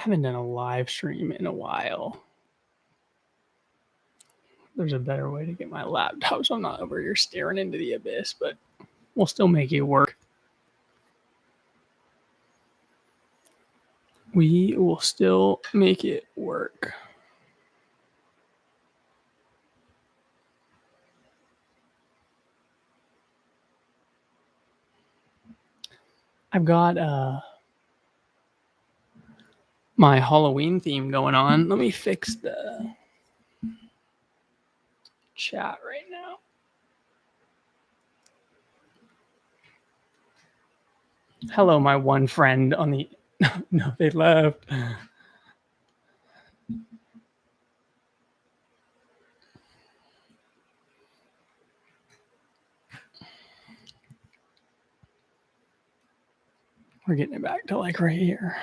I haven't done a live stream in a while. There's a better way to get my laptop so I'm not over here staring into the abyss, but we'll still make it work. We will still make it work. I've got my Halloween theme going on. Let me fix the chat right now. Hello, my one friend on the... No, they left. We're getting it back to like right here.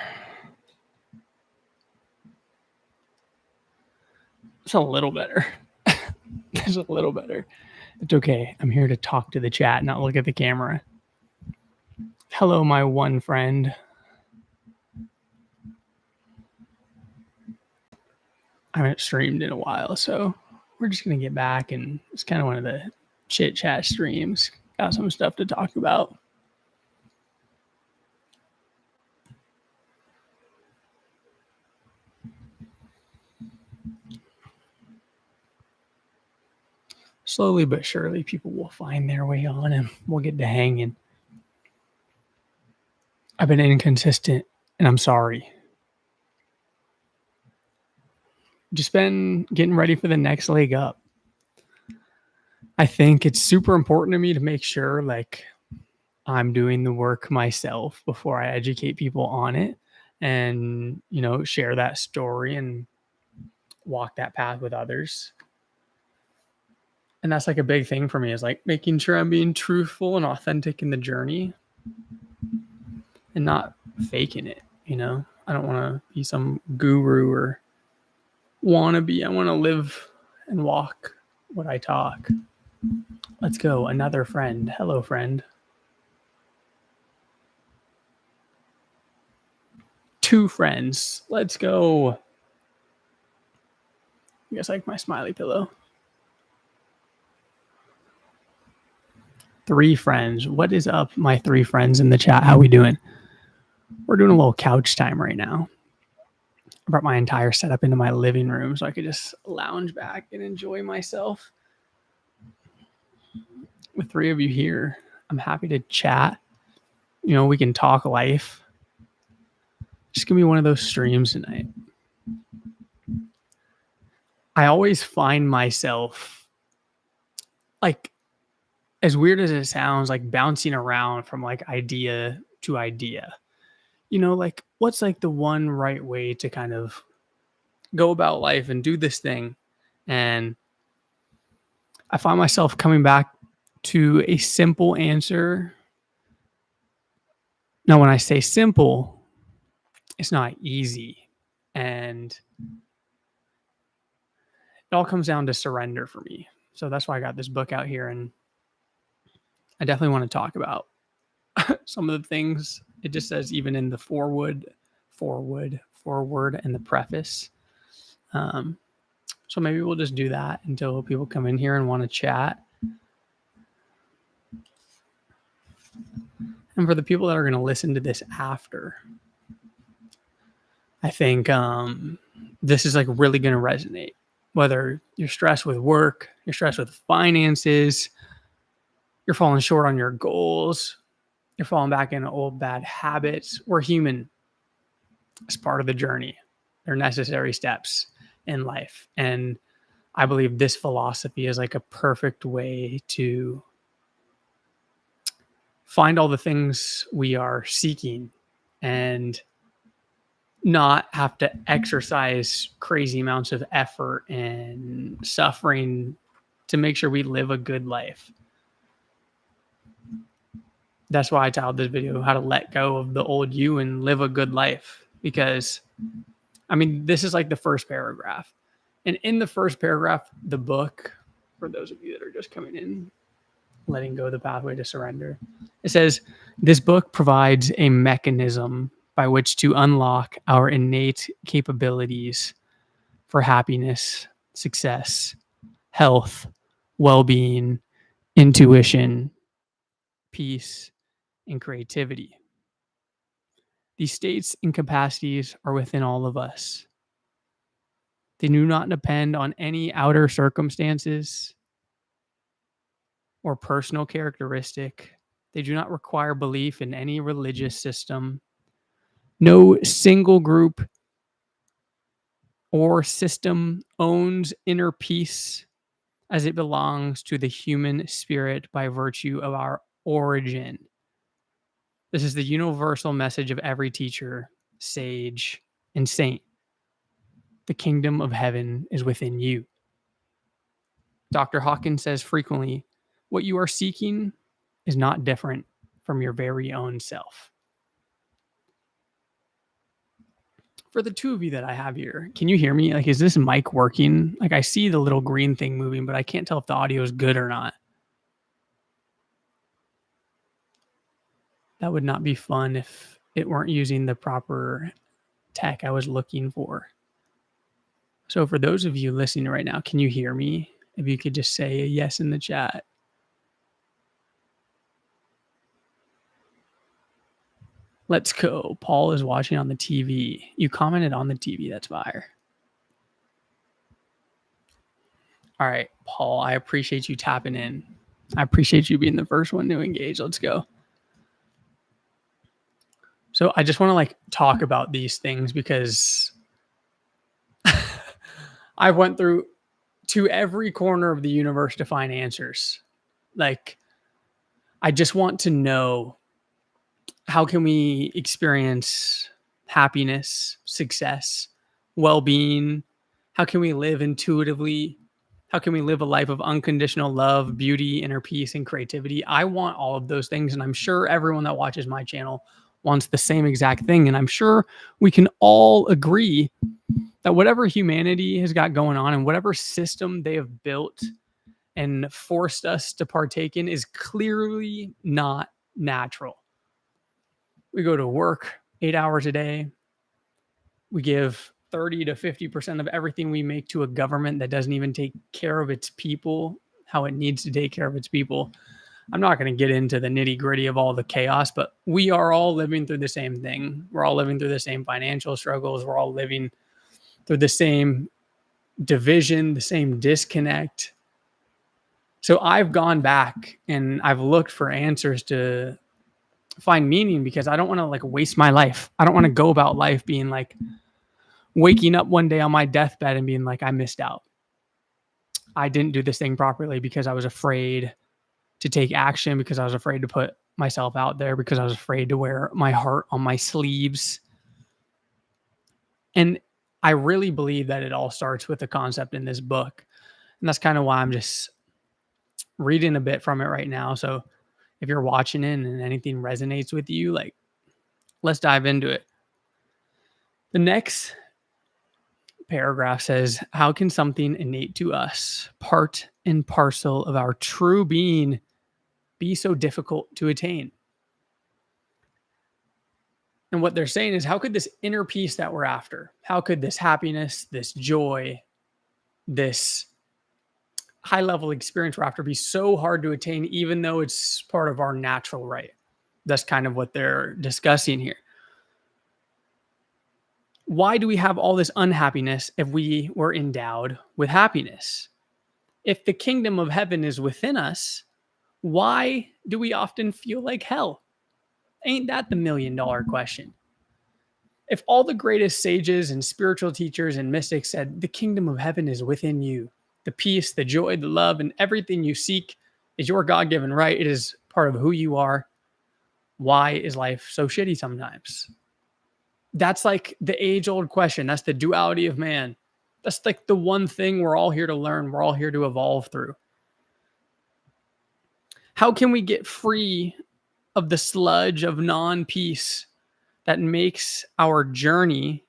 It's a little better. It's a little better. It's okay. I'm here to talk to the chat, not look at the camera. Hello, my one friend. I haven't streamed in a while, so we're just going to get back, and it's kind of one of the chit chat streams. Got some stuff to talk about. Slowly but surely, people will find their way on, and we'll get to hanging. I've been inconsistent, and I'm sorry. Just been getting ready for the next leg up. I think it's super important to me to make sure like I'm doing the work myself before I educate people on it and, you know, share that story and walk that path with others. And that's like a big thing for me, is like making sure I'm being truthful and authentic in the journey and not faking it. You know, I don't want to be some guru or wannabe. I want to live and walk what I talk. Let's go. Another friend. Hello, friend. 2 friends. Let's go. You guys like my smiley pillow? 3 friends. What is up, my 3 friends in the chat? How we doing? We're doing a little couch time right now. I brought my entire setup into my living room so I could just lounge back and enjoy myself. With 3 of you here, I'm happy to chat. You know, we can talk life. Just gonna be one of those streams tonight. I always find myself, like, as weird as it sounds, like bouncing around from like idea to idea. You know, like what's like the one right way to kind of go about life and do this thing? And I find myself coming back to a simple answer. Now, when I say simple, it's not easy. And it all comes down to surrender for me. So that's why I got this book out here. And I definitely want to talk about some of the things. It just says, even in the foreword, and the preface. So maybe we'll just do that until people come in here and want to chat. And for the people that are going to listen to this after, I think this is like really going to resonate. Whether you're stressed with work, you're stressed with finances, you're falling short on your goals, you're falling back into old bad habits. We're human. It's part of the journey. They're necessary steps in life. And I believe this philosophy is like a perfect way to find all the things we are seeking and not have to exercise crazy amounts of effort and suffering to make sure we live a good life. That's why I titled this video, How to Let Go of the Old You and Live a Good Life. Because, I mean, this is like the first paragraph. And in the first paragraph, the book, for those of you that are just coming in, Letting Go, the Pathway to Surrender, it says, this book provides a mechanism by which to unlock our innate capabilities for happiness, success, health, well being, intuition, peace, and creativity. These states and capacities are within all of us. They do not depend on any outer circumstances or personal characteristic. They do not require belief in any religious system. No single group or system owns inner peace as it belongs to the human spirit by virtue of our origin. This is the universal message of every teacher, sage, and saint. The kingdom of heaven is within you. Dr. Hawkins says frequently, what you are seeking is not different from your very own self. For the two of you that I have here, can you hear me? Like, is this mic working? Like, I see the little green thing moving, but I can't tell if the audio is good or not. That would not be fun if it weren't using the proper tech I was looking for. So for those of you listening right now, can you hear me? If you could just say a yes in the chat. Let's go. Paul is watching on the TV. You commented on the TV. That's fire. All right, Paul, I appreciate you tapping in. I appreciate you being the first one to engage. Let's go. So I just want to talk about these things because I went through to every corner of the universe to find answers. I just want to know, how can we experience happiness, success, well-being? How can we live intuitively? How can we live a life of unconditional love, beauty, inner peace, and creativity? I want all of those things, and I'm sure everyone that watches my channel wants the same exact thing. And I'm sure we can all agree that whatever humanity has got going on and whatever system they have built and forced us to partake in is clearly not natural. We go to work 8 hours a day. We give 30 to 50% of everything we make to a government that doesn't even take care of its people how it needs to take care of its people. I'm not going to get into the nitty gritty of all the chaos, but we are all living through the same thing. We're all living through the same financial struggles. We're all living through the same division, the same disconnect. So I've gone back and I've looked for answers to find meaning, because I don't want to waste my life. I don't want to go about life being waking up one day on my deathbed and being I missed out. I didn't do this thing properly because I was afraid to take action, because I was afraid to put myself out there, because I was afraid to wear my heart on my sleeves. And I really believe that it all starts with the concept in this book. And that's kind of why I'm just reading a bit from it right now. So if you're watching it and anything resonates with you, let's dive into it. The next paragraph says, how can something innate to us, part and parcel of our true being, be so difficult to attain? And what they're saying is, how could this inner peace that we're after, how could this happiness, this joy, this high level experience we're after be so hard to attain, even though it's part of our natural right? That's kind of what they're discussing here. Why do we have all this unhappiness if we were endowed with happiness? If the kingdom of heaven is within us, why do we often feel like hell? Ain't that the $1 million question? If all the greatest sages and spiritual teachers and mystics said the kingdom of heaven is within you, the peace, the joy, the love, and everything you seek is your God-given right, it is part of who you are, why is life so shitty sometimes? That's the age-old question. That's the duality of man. That's the one thing we're all here to learn. We're all here to evolve through. How can we get free of the sludge of non-peace that makes our journey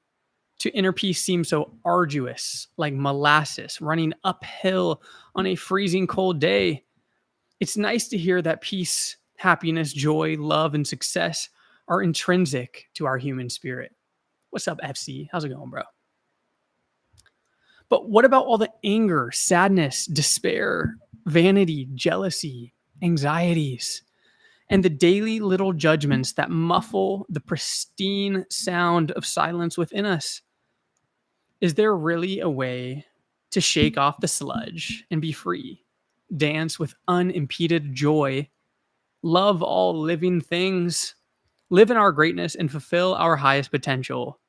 to inner peace seem so arduous, like molasses running uphill on a freezing cold day? It's nice to hear that peace, happiness, joy, love, and success are intrinsic to our human spirit. What's up, FC? How's it going, bro? But what about all the anger, sadness, despair, vanity, jealousy, anxieties, and the daily little judgments that muffle the pristine sound of silence within us? Is there really a way to shake off the sludge and be free, dance with unimpeded joy, love all living things, live in our greatness, and fulfill our highest potential,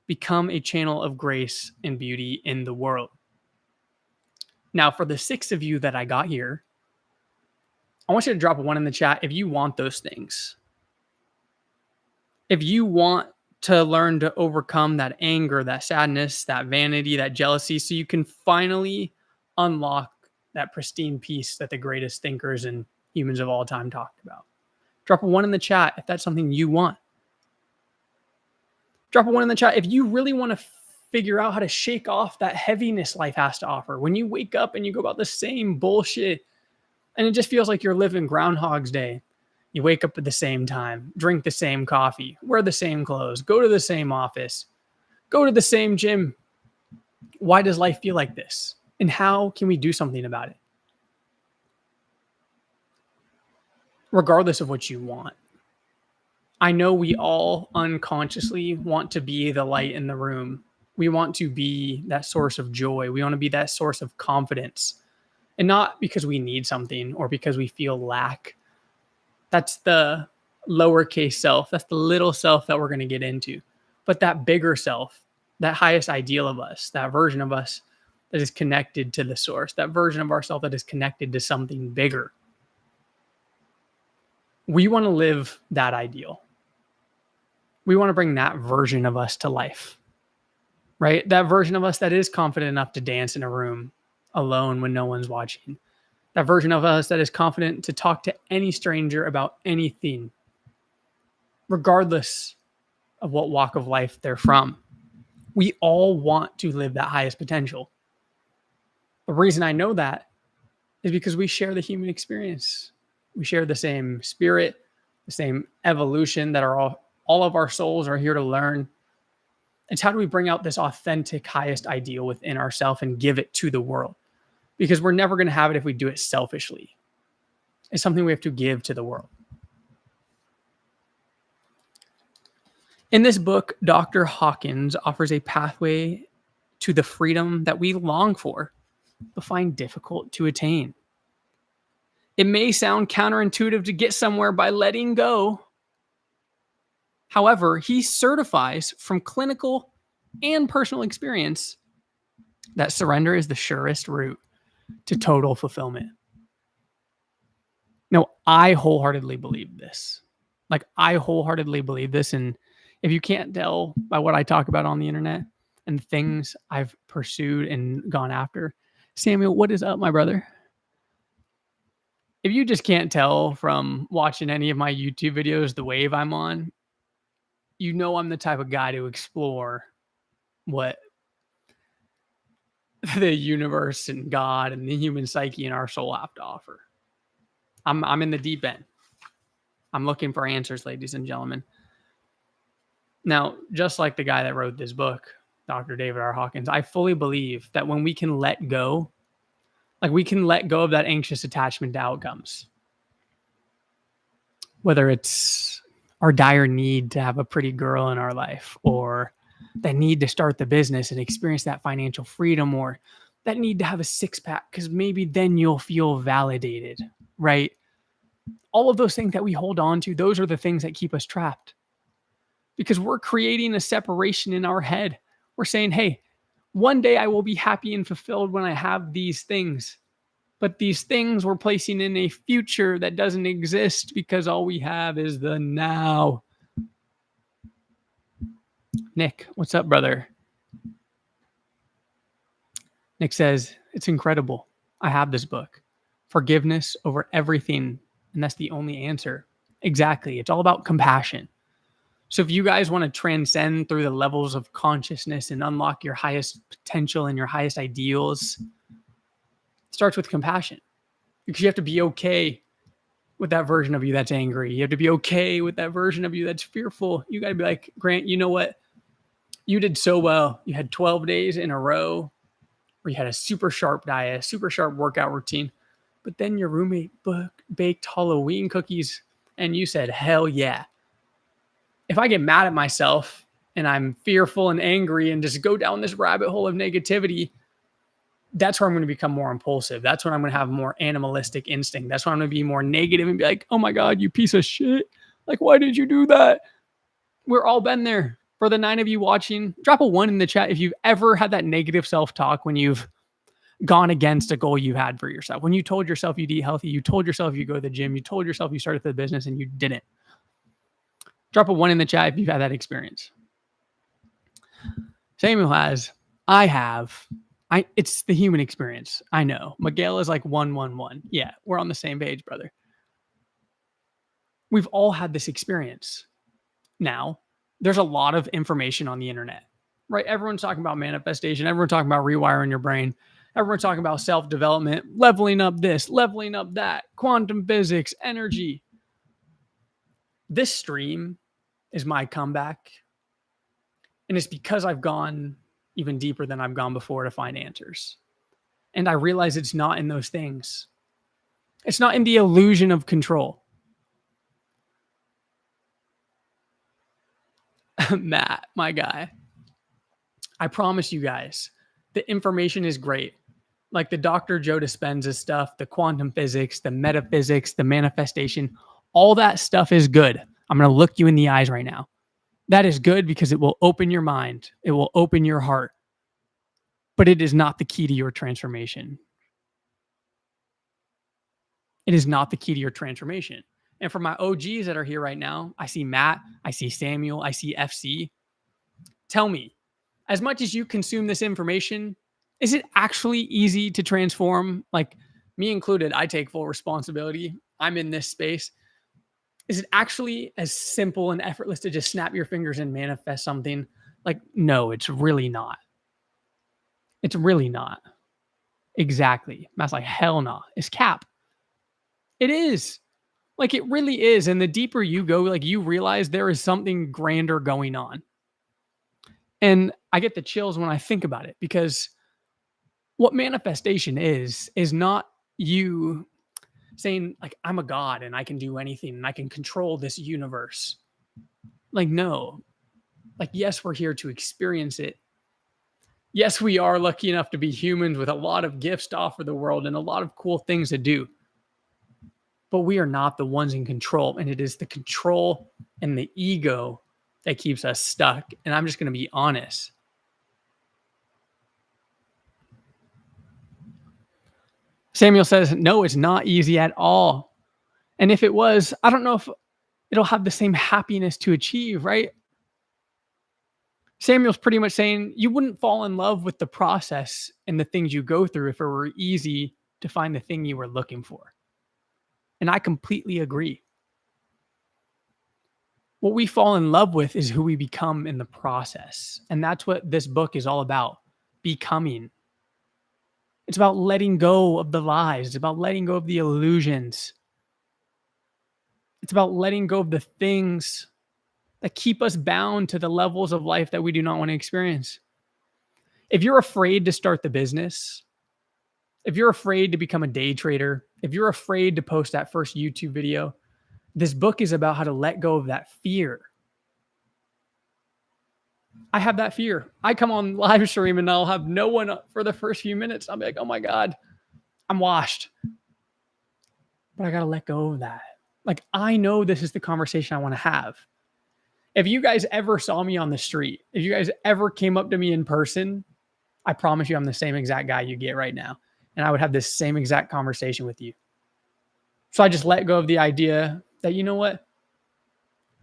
become a channel of grace and beauty in the world? Now, for the 6 of you that I got here, I want you to drop a 1 in the chat if you want those things. If you want to learn to overcome that anger, that sadness, that vanity, that jealousy, so you can finally unlock that pristine peace that the greatest thinkers and humans of all time talked about. Drop a 1 in the chat if that's something you want. Drop a 1 in the chat if you really want to figure out how to shake off that heaviness life has to offer. When you wake up and you go about the same bullshit and it just feels like you're living Groundhog's Day. You wake up at the same time, drink the same coffee, wear the same clothes, go to the same office, go to the same gym. Why does life feel like this? And how can we do something about it? Regardless of what you want. I know we all unconsciously want to be the light in the room. We want to be that source of joy. We want to be that source of confidence. And not because we need something or because we feel lack. That's the lowercase self. That's the little self that we're going to get into. But that bigger self, that highest ideal of us, that version of us that is connected to the source, that version of ourselves that is connected to something bigger. We want to live that ideal. We want to bring that version of us to life, right? That version of us that is confident enough to dance in a room alone when no one's watching. That version of us that is confident to talk to any stranger about anything, regardless of what walk of life they're from. We all want to live that highest potential. The reason I know that is because we share the human experience. We share the same spirit, the same evolution that are all of our souls are here to learn. It's how do we bring out this authentic highest ideal within ourselves and give it to the world? Because we're never going to have it if we do it selfishly. It's something we have to give to the world. In this book, Dr. Hawkins offers a pathway to the freedom that we long for, but find difficult to attain. It may sound counterintuitive to get somewhere by letting go. However, he certifies from clinical and personal experience that surrender is the surest route to total fulfillment. No, I wholeheartedly believe this. I wholeheartedly believe this. And if you can't tell by what I talk about on the internet and the things I've pursued and gone after, Samuel, what is up, my brother? If you just can't tell from watching any of my YouTube videos, the wave I'm on, you know I'm the type of guy to explore what the universe and God and the human psyche and our soul have to offer. I'm in the deep end. I'm looking for answers, ladies and gentlemen. Now, just like the guy that wrote this book, Dr. David R. Hawkins, I fully believe that when we can let go, we can let go of that anxious attachment to outcomes. Whether it's our dire need to have a pretty girl in our life, or that need to start the business and experience that financial freedom, or that need to have a six-pack because maybe then you'll feel validated, right? All of those things that we hold on to, those are the things that keep us trapped because we're creating a separation in our head. We're saying, hey, one day I will be happy and fulfilled when I have these things. But these things we're placing in a future that doesn't exist because all we have is the now. Nick, what's up, brother? Nick says, it's incredible. I have this book. Forgiveness over everything. And that's the only answer. Exactly. It's all about compassion. So if you guys want to transcend through the levels of consciousness and unlock your highest potential and your highest ideals, it starts with compassion. Because you have to be okay with that version of you that's angry. You have to be okay with that version of you that's fearful. You got to be like, Grant, you know what? You did so well. You had 12 days in a row where you had a super sharp diet, a super sharp workout routine, but then your roommate baked Halloween cookies and you said, hell yeah. If I get mad at myself and I'm fearful and angry and just go down this rabbit hole of negativity, that's where I'm going to become more impulsive. That's when I'm going to have more animalistic instinct. That's when I'm going to be more negative and be like, oh my God, you piece of shit. Like, why did you do that? We're all been there. For the 9 of you watching, drop a 1 in the chat if you've ever had that negative self-talk when you've gone against a goal you had for yourself. When you told yourself you'd eat healthy, you told yourself you go to the gym, you told yourself you started the business and you didn't. Drop a 1 in the chat if you've had that experience. Samuel has, I have. It's the human experience. I know. Miguel is like 111. Yeah, we're on the same page, brother. We've all had this experience. Now, there's a lot of information on the internet, right? Everyone's talking about manifestation. Everyone's talking about rewiring your brain. Everyone's talking about self-development, leveling up this, leveling up that, quantum physics, energy. This stream is my comeback. And it's because I've gone even deeper than I've gone before to find answers. And I realize it's not in those things. It's not in the illusion of control. Matt, my guy, I promise you guys, the information is great. Like the Dr. Joe Dispenza stuff, the quantum physics, the metaphysics, the manifestation, all that stuff is good. I'm going to look you in the eyes right now. That is good because it will open your mind. It will open your heart. But it is not the key to your transformation. It is not the key to your transformation. And for my OGs that are here right now, I see Matt, I see Samuel, I see FC. Tell me, as much as you consume this information, is it actually easy to transform? Like me included, I take full responsibility. I'm in this space. Is it actually as simple and effortless to just snap your fingers and manifest something? Like, no, it's really not. It's really not. Exactly. Matt's like, hell no. It's cap. It is. Like, it really is. And the deeper you go, like, you realize there is something grander going on. And I get the chills when I think about it, because what manifestation is not you saying, like, I'm a god and I can do anything and I can control this universe. Like, no. Like, yes, we're here to experience it. Yes, we are lucky enough to be humans with a lot of gifts to offer the world and a lot of cool things to do. But we are not the ones in control. And it is the control and the ego that keeps us stuck. And I'm just going to be honest. Samuel says, no, it's not easy at all. And if it was, I don't know if it'll have the same happiness to achieve, right? Samuel's pretty much saying you wouldn't fall in love with the process and the things you go through if it were easy to find the thing you were looking for. And I completely agree. What we fall in love with is who we become in the process. And that's what this book is all about, becoming. It's about letting go of the lies. It's about letting go of the illusions. It's about letting go of the things that keep us bound to the levels of life that we do not want to experience. If you're afraid to start the business, if you're afraid to become a day trader, if you're afraid to post that first YouTube video, this book is about how to let go of that fear. I have that fear. I come on live stream and I'll have no one for the first few minutes. I'll be like, oh my God, I'm washed. But I got to let go of that. Like, I know this is the conversation I want to have. If you guys ever saw me on the street, if you guys ever came up to me in person, I promise you I'm the same exact guy you get right now. And I would have this same exact conversation with you. So I just let go of the idea that, you know what?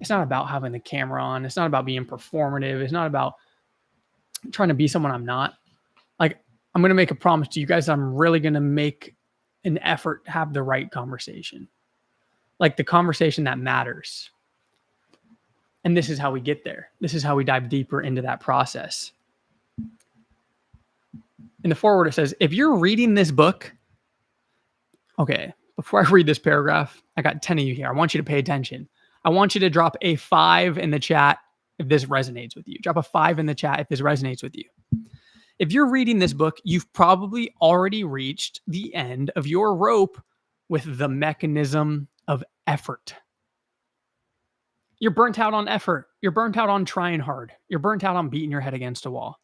It's not about having the camera on. It's not about being performative. It's not about trying to be someone I'm not. Like, I'm going to make a promise to you guys that I'm really going to make an effort to have the right conversation. Like the conversation that matters. And this is how we get there. This is how we dive deeper into that process. In the foreword, it says, if you're reading this book, okay, before I read this paragraph, I got 10 of you here. I want you to pay attention. I want you to drop a 5 in the chat if this resonates with you. Drop a 5 in the chat if this resonates with you. If you're reading this book, you've probably already reached the end of your rope with the mechanism of effort. You're burnt out on effort. You're burnt out on trying hard. You're burnt out on beating your head against a wall.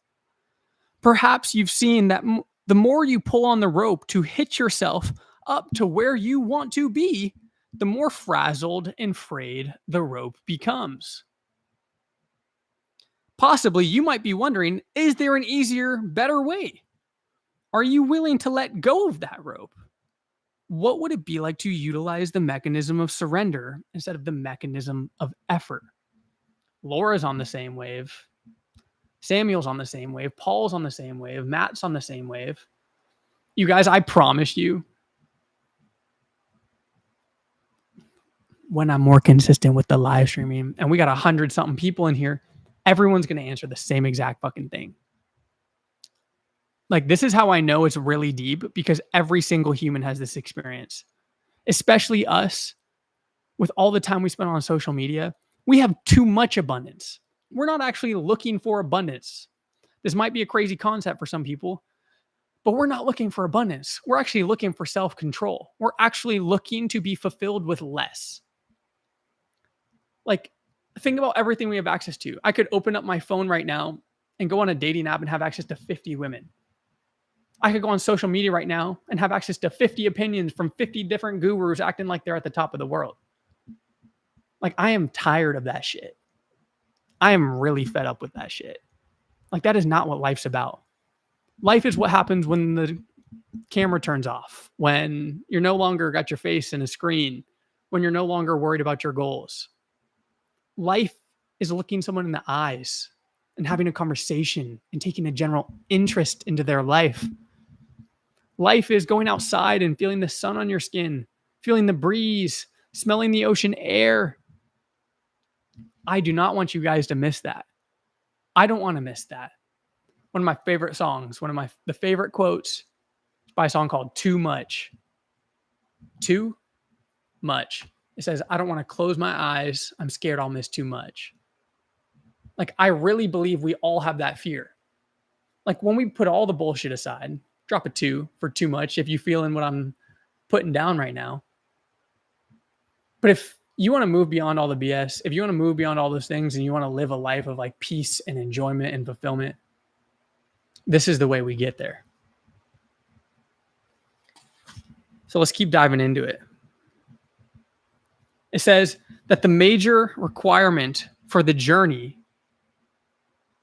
Perhaps you've seen that the more you pull on the rope to hitch yourself up to where you want to be, the more frazzled and frayed the rope becomes. Possibly you might be wondering, is there an easier, better way? Are you willing to let go of that rope? What would it be like to utilize the mechanism of surrender instead of the mechanism of effort? Laura's on the same wave. Samuel's on the same wave. Paul's on the same wave. Matt's on the same wave. You guys, I promise you, when I'm more consistent with the live streaming, and we got 100-something people in here, everyone's going to answer the same exact fucking thing. Like, this is how I know it's really deep, because every single human has this experience, especially us. With all the time we spend on social media, we have too much abundance. We're not actually looking for abundance. This might be a crazy concept for some people, but we're not looking for abundance. We're actually looking for self-control. We're actually looking to be fulfilled with less. Like, think about everything we have access to. I could open up my phone right now and go on a dating app and have access to 50 women. I could go on social media right now and have access to 50 opinions from 50 different gurus acting like they're at the top of the world. Like, I am tired of that shit. I am really fed up with that shit. Like, that is not what life's about. Life is what happens when the camera turns off, when you're no longer got your face in a screen, when you're no longer worried about your goals. Life is looking someone in the eyes and having a conversation and taking a general interest into their life. Life is going outside and feeling the sun on your skin, feeling the breeze, smelling the ocean air. I do not want you guys to miss that. I don't want to miss that. One of my favorite songs, the favorite quotes by a song called Too Much. Too much. It says, I don't want to close my eyes. I'm scared I'll miss too much. Like, I really believe we all have that fear. Like, when we put all the bullshit aside, drop a 2 for too much if you feel in what I'm putting down right now. But if you want to move beyond all the BS, if you want to move beyond all those things and you want to live a life of like peace and enjoyment and fulfillment, this is the way we get there. So let's keep diving into it. It says that the major requirement for the journey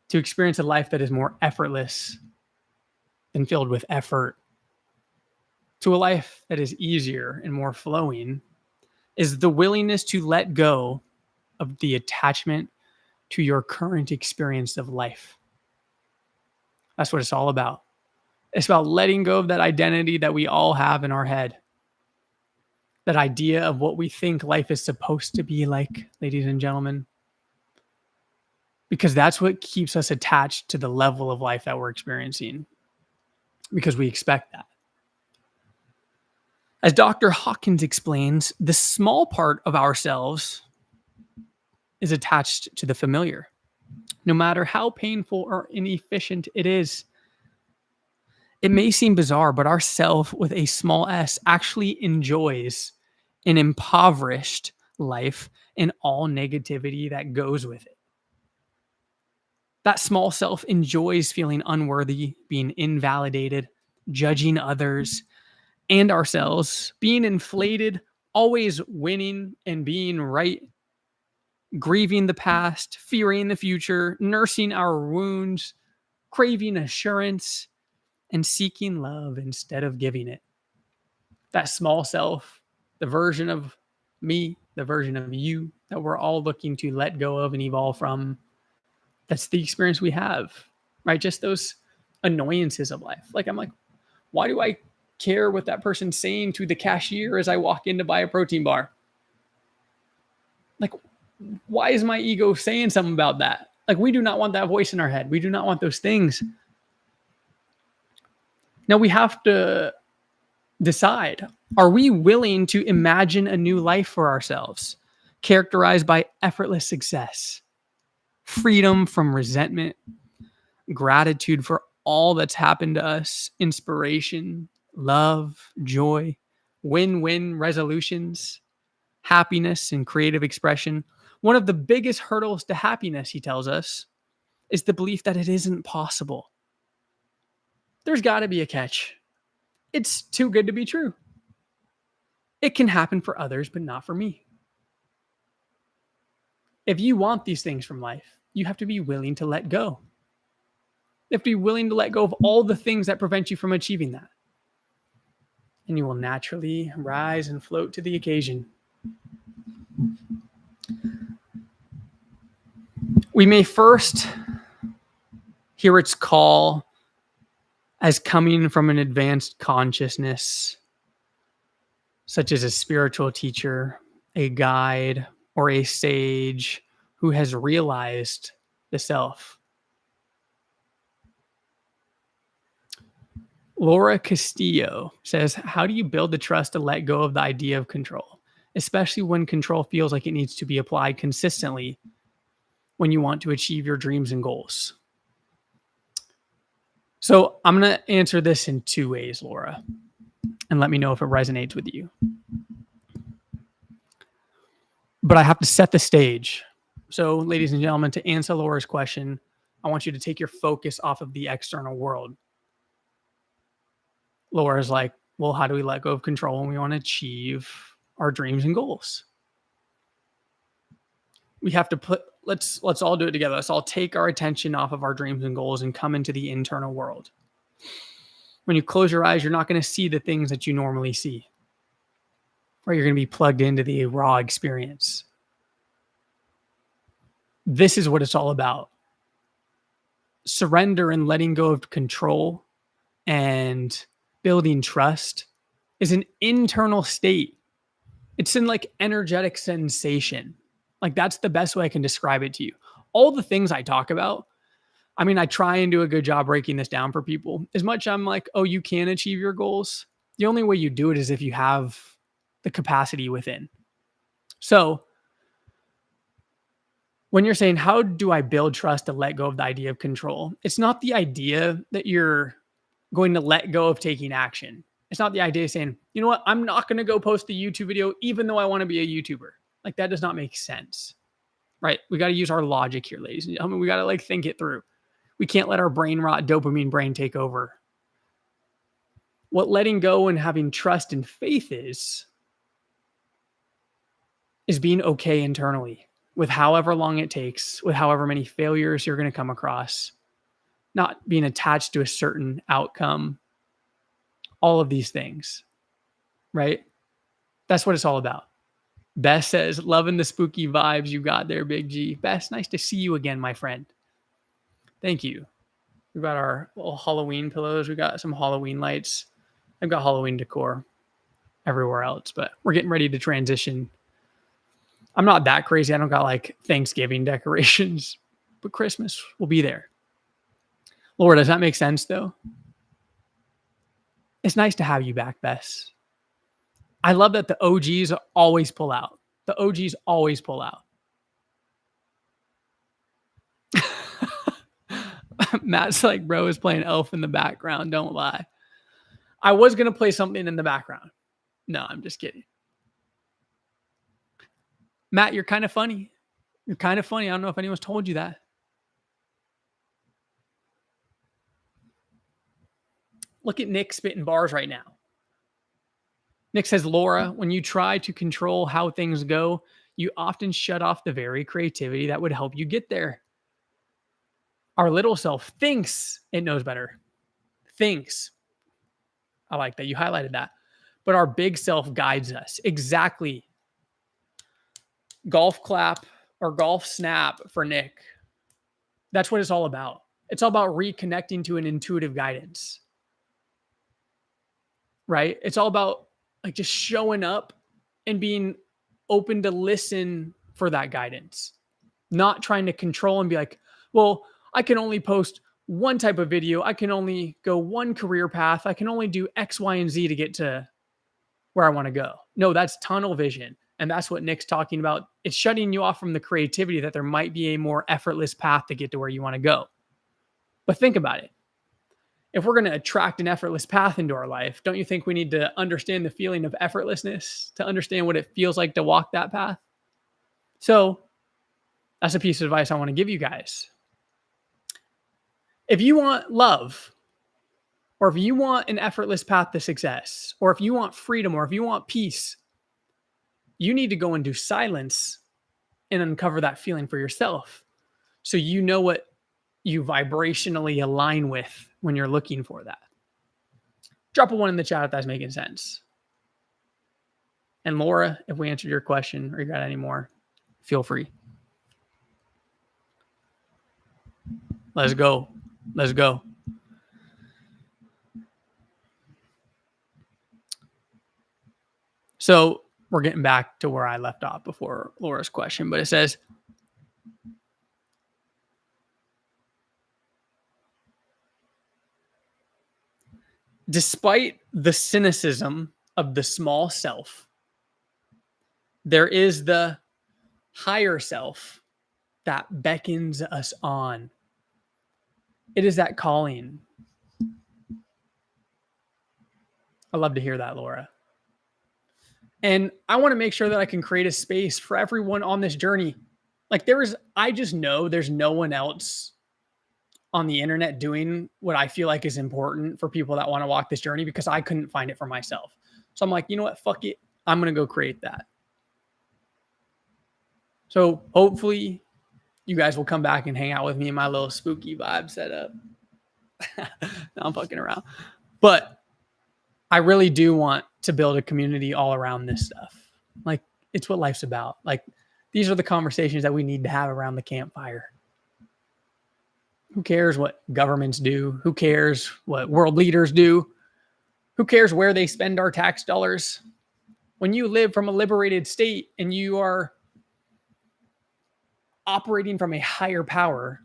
to experience a life that is more effortless than filled with effort, to a life that is easier and more flowing, is the willingness to let go of the attachment to your current experience of life. That's what it's all about. It's about letting go of that identity that we all have in our head. That idea of what we think life is supposed to be like, ladies and gentlemen. Because that's what keeps us attached to the level of life that we're experiencing. Because we expect that. As Dr. Hawkins explains, the small part of ourselves is attached to the familiar, no matter how painful or inefficient it is. It may seem bizarre, but our self with a small s actually enjoys an impoverished life and all negativity that goes with it. That small self enjoys feeling unworthy, being invalidated, judging others and ourselves, being inflated, always winning and being right, grieving the past, fearing the future, nursing our wounds, craving assurance, and seeking love instead of giving it. That small self, the version of me, the version of you that we're all looking to let go of and evolve from, that's the experience we have, right? Just those annoyances of life. Like, I'm like, why do I care what that person's saying to the cashier as I walk in to buy a protein bar? Like, why is my ego saying something about that? Like, we do not want that voice in our head. We do not want those things. Now, we have to Decide, are we willing to imagine a new life for ourselves, characterized by effortless success, freedom from resentment, gratitude for all that's happened to us, inspiration, love, joy, win-win resolutions, happiness, and creative expression? One of the biggest hurdles to happiness, he tells us, is the belief that it isn't possible. There's got to be a catch. It's too good to be true. It can happen for others, but not for me. If you want these things from life, you have to be willing to let go. You have to be willing to let go of all the things that prevent you from achieving that. And you will naturally rise and float to the occasion. We may first hear its call as coming from an advanced consciousness, such as a spiritual teacher, a guide, or a sage who has realized the self. Laura Castillo says, how do you build the trust to let go of the idea of control, especially when control feels like it needs to be applied consistently when you want to achieve your dreams and goals? So I'm going to answer this in two ways, Laura, and let me know if it resonates with you. But I have to set the stage. So, ladies and gentlemen, to answer Laura's question, I want you to take your focus off of the external world. Laura's like, well, how do we let go of control when we want to achieve our dreams and goals? We have to let's all do it together. Let's all take our attention off of our dreams and goals and come into the internal world. When you close your eyes, you're not going to see the things that you normally see, or you're going to be plugged into the raw experience. This is what it's all about. Surrender and letting go of control and building trust is an internal state. It's in like energetic sensation. Like that's the best way I can describe it to you. All the things I talk about, I mean, I try and do a good job breaking this down for people. As much I'm like, oh, you can achieve your goals. The only way you do it is if you have the capacity within. So when you're saying, how do I build trust to let go of the idea of control? It's not the idea that you're going to let go of taking action. It's not the idea of saying, you know what, I'm not going to go post the YouTube video, even though I want to be a YouTuber. Like that does not make sense, right? We got to use our logic here, ladies and gentlemen. We got to like think it through. We can't let our brain rot dopamine brain take over. What letting go and having trust and faith is being okay internally with however long it takes, with however many failures you're going to come across, not being attached to a certain outcome, all of these things, right? That's what it's all about. Bess says, loving the spooky vibes you got there, Big G. Bess, nice to see you again, my friend. Thank you. We've got our little Halloween pillows. We got some Halloween lights. I've got Halloween decor everywhere else, but we're getting ready to transition. I'm not that crazy. I don't got like Thanksgiving decorations, but Christmas will be there. Laura, does that make sense though? It's nice to have you back, Bess. I love that the OGs always pull out. The OGs always pull out. Matt's like, bro is playing Elf in the background. Don't lie. I was going to play something in the background. No, I'm just kidding. Matt, you're kind of funny. You're kind of funny. I don't know if anyone's told you that. Look at Nick spitting bars right now. Nick says, Laura, when you try to control how things go, you often shut off the very creativity that would help you get there. Our little self thinks it knows better. Thinks. I like that. You highlighted that. But our big self guides us. Exactly. Golf clap or golf snap for Nick. That's what it's all about. It's all about reconnecting to an intuitive guidance. Right? It's all about like just showing up and being open to listen for that guidance. Not trying to control and be like, well, I can only post one type of video. I can only go one career path. I can only do X, Y, and Z to get to where I want to go. No, that's tunnel vision. And that's what Nick's talking about. It's shutting you off from the creativity that there might be a more effortless path to get to where you want to go. But think about it. If we're going to attract an effortless path into our life, don't you think we need to understand the feeling of effortlessness to understand what it feels like to walk that path? So that's a piece of advice I want to give you guys. If you want love, or if you want an effortless path to success, or if you want freedom, or if you want peace, you need to go into silence and uncover that feeling for yourself. So you know what you vibrationally align with when you're looking for that. Drop a 1 in the chat if that's making sense. And Laura, if we answered your question or you got any more, feel free. Let's go. Let's go. So we're getting back to where I left off before Laura's question, but it says, despite the cynicism of the small self, there is the higher self that beckons us on. It is that calling. I love to hear that, Laura. And I want to make sure that I can create a space for everyone on this journey. Like I just know there's no one else on the internet doing what I feel like is important for people that want to walk this journey, because I couldn't find it for myself. So I'm like, you know what? Fuck it. I'm going to go create that. So hopefully you guys will come back and hang out with me in my little spooky vibe setup. No, I'm fucking around. But I really do want to build a community all around this stuff. Like, it's what life's about. Like, these are the conversations that we need to have around the campfire. Who cares what governments do? Who cares what world leaders do? Who cares where they spend our tax dollars? When you live from a liberated state and you are operating from a higher power,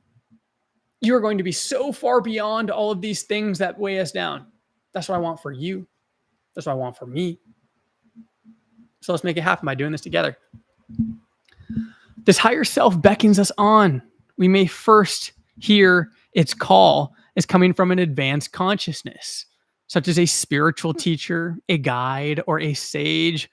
you are going to be so far beyond all of these things that weigh us down. That's what I want for you. That's what I want for me. So let's make it happen by doing this together. This higher self beckons us on. We may first hear its call is coming from an advanced consciousness, such as a spiritual teacher, a guide, or a sage.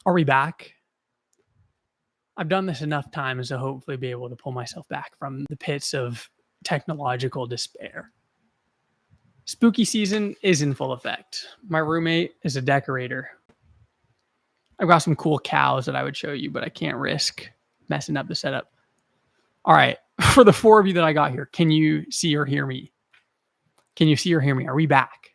Are we back? I've done this enough times to hopefully be able to pull myself back from the pits of technological despair. Spooky season is in full effect. My roommate is a decorator. I've got some cool cows that I would show you, but I can't risk messing up the setup. All right. For the 4 of you that I got here, can you see or hear me? Can you see or hear me? Are we back?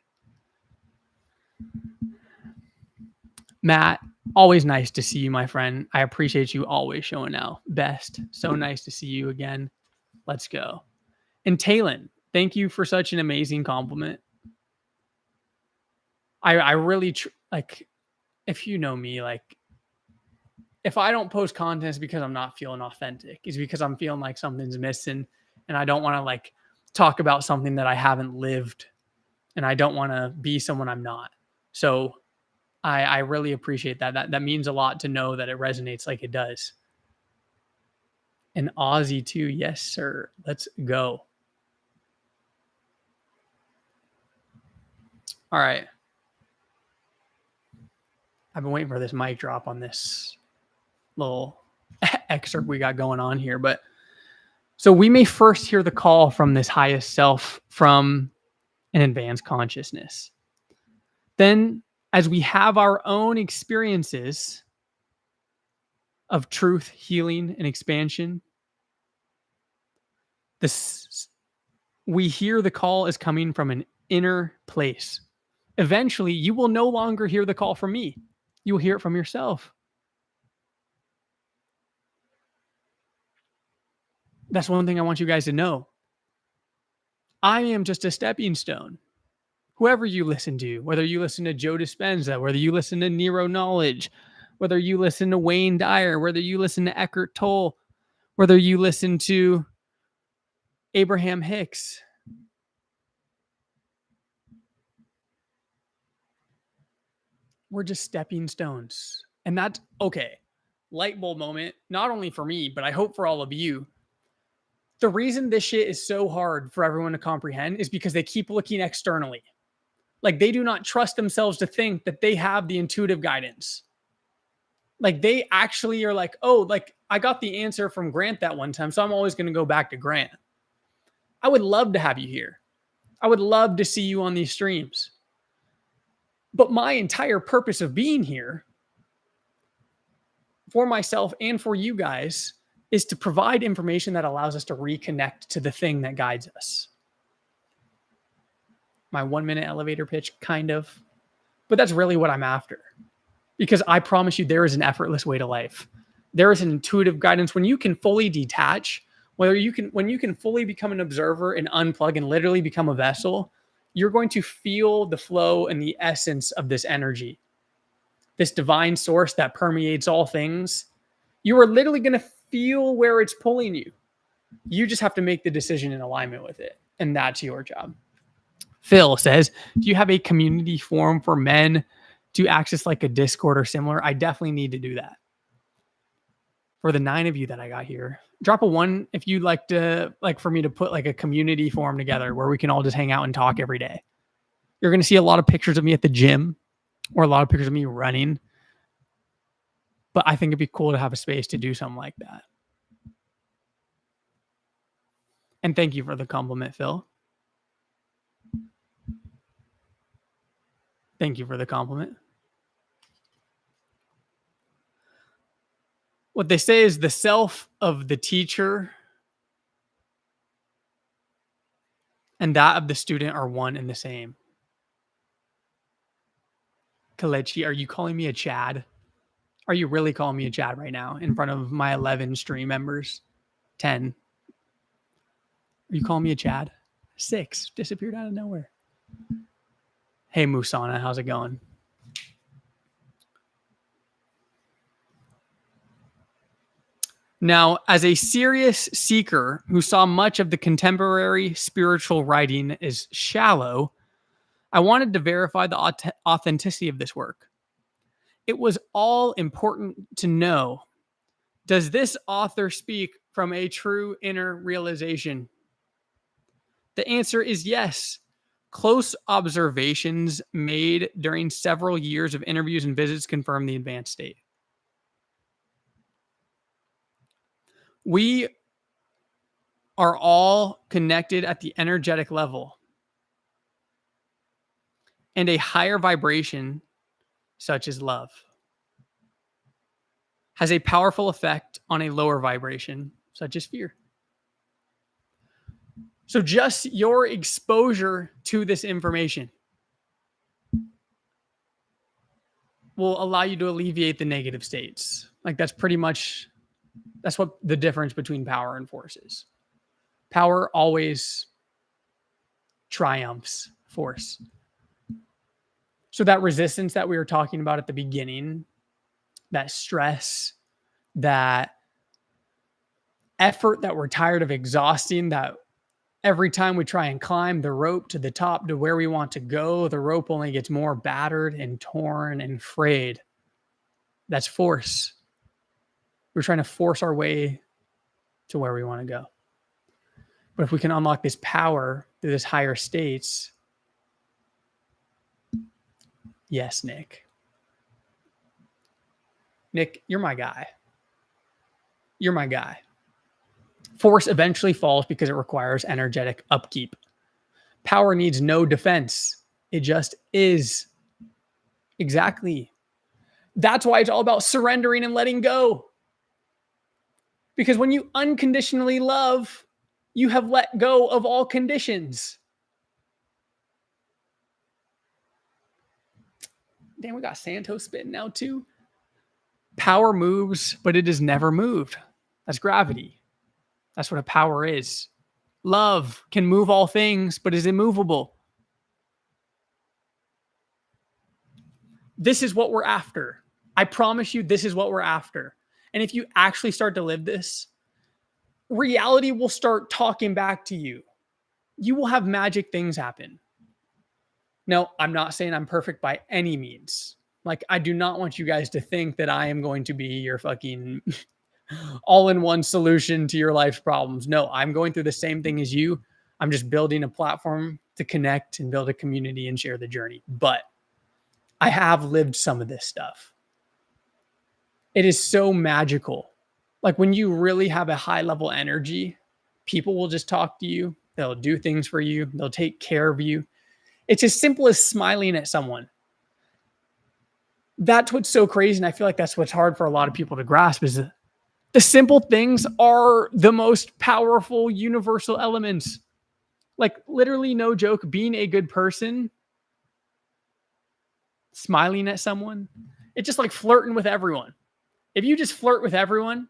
Matt, always nice to see you, my friend. I appreciate you always showing out. Best. So nice to see you again. Let's go. And Talon, thank you for such an amazing compliment. I really like, if you know me, like, if I don't post content, it's because I'm not feeling authentic. It's because I'm feeling like something's missing, and I don't want to like talk about something that I haven't lived, and I don't want to be someone I'm not. So I really appreciate that. That means a lot to know that it resonates like it does. And Aussie too. Yes, sir. Let's go. All right. I've been waiting for this mic drop on this little excerpt we got going on here. But so we may first hear the call from this highest self, from an advanced consciousness. Then, as we have our own experiences of truth, healing, and expansion, we hear the call is coming from an inner place. Eventually, you will no longer hear the call from me. You will hear it from yourself. That's one thing I want you guys to know. I am just a stepping stone. whoever you listen to, whether you listen to Joe Dispenza, whether you listen to Nero Knowledge, whether you listen to Wayne Dyer, whether you listen to Eckhart Tolle, whether you listen to Abraham Hicks, we're just stepping stones. And that's okay. Light bulb moment, not only for me, but I hope for all of you. The reason this shit is so hard for everyone to comprehend is because they keep looking externally. Like they do not trust themselves to think that they have the intuitive guidance. Like they actually are like, oh, like I got the answer from Grant that one time, so I'm always going to go back to Grant. I would love to have you here. I would love to see you on these streams. But my entire purpose of being here for myself and for you guys is to provide information that allows us to reconnect to the thing that guides us. My 1 minute elevator pitch, kind of, but that's really what I'm after. Because I promise you, there is an effortless way to life. There is an intuitive guidance when you can fully detach, when you can fully become an observer and unplug and literally become a vessel, you're going to feel the flow and the essence of this energy, this divine source that permeates all things. You are literally going to feel where it's pulling you. You just have to make the decision in alignment with it. And that's your job. Phil says, do you have a community forum for men to access like a Discord or similar? I definitely need to do that. For the 9 of you that I got here, drop a 1 if you'd like to, like for me to put like a community forum together where we can all just hang out and talk every day. You're going to see a lot of pictures of me at the gym or a lot of pictures of me running. But I think it'd be cool to have a space to do something like that. And thank you for the compliment, Phil. Thank you for the compliment. What they say is the self of the teacher and that of the student are one and the same. Kalechi, are you calling me a Chad? Are you really calling me a Chad right now in front of my 11 stream members? 10. Are you calling me a Chad? 6. Disappeared out of nowhere. Hey, Musana, how's it going? Now, as a serious seeker who saw much of the contemporary spiritual writing as shallow, I wanted to verify the authenticity of this work. It was all important to know, does this author speak from a true inner realization? The answer is yes. Close observations made during several years of interviews and visits confirm the advanced state. We are all connected at the energetic level. And a higher vibration, such as love, has a powerful effect on a lower vibration, such as fear. So just your exposure to this information will allow you to alleviate the negative states. Like that's what the difference between power and force is. Power always triumphs force. So that resistance that we were talking about at the beginning, that stress, that effort that we're tired of exhausting, that every time we try and climb the rope to the top to where we want to go, the rope only gets more battered and torn and frayed. That's force. We're trying to force our way to where we want to go. But if we can unlock this power through this higher states, yes, Nick. Nick, you're my guy. You're my guy. Force eventually falls because it requires energetic upkeep. Power needs no defense. It just is. Exactly. That's why it's all about surrendering and letting go. Because when you unconditionally love, you have let go of all conditions. Damn, we got Santos spitting now too. Power moves, but it is never moved. That's gravity. That's what a power is. Love can move all things, but is immovable. This is what we're after. I promise you, this is what we're after. And if you actually start to live this, reality will start talking back to you. You will have magic things happen. Now, I'm not saying I'm perfect by any means. Like, I do not want you guys to think that I am going to be your fucking all-in-one solution to your life's problems. No, I'm going through the same thing as you. I'm just building a platform to connect and build a community and share the journey. But I have lived some of this stuff. It is so magical. Like when you really have a high level energy, people will just talk to you. They'll do things for you. They'll take care of you. It's as simple as smiling at someone. That's what's so crazy. And I feel like that's what's hard for a lot of people to grasp is the simple things are the most powerful universal elements. Like literally no joke, being a good person, smiling at someone, it's just like flirting with everyone. If you just flirt with everyone,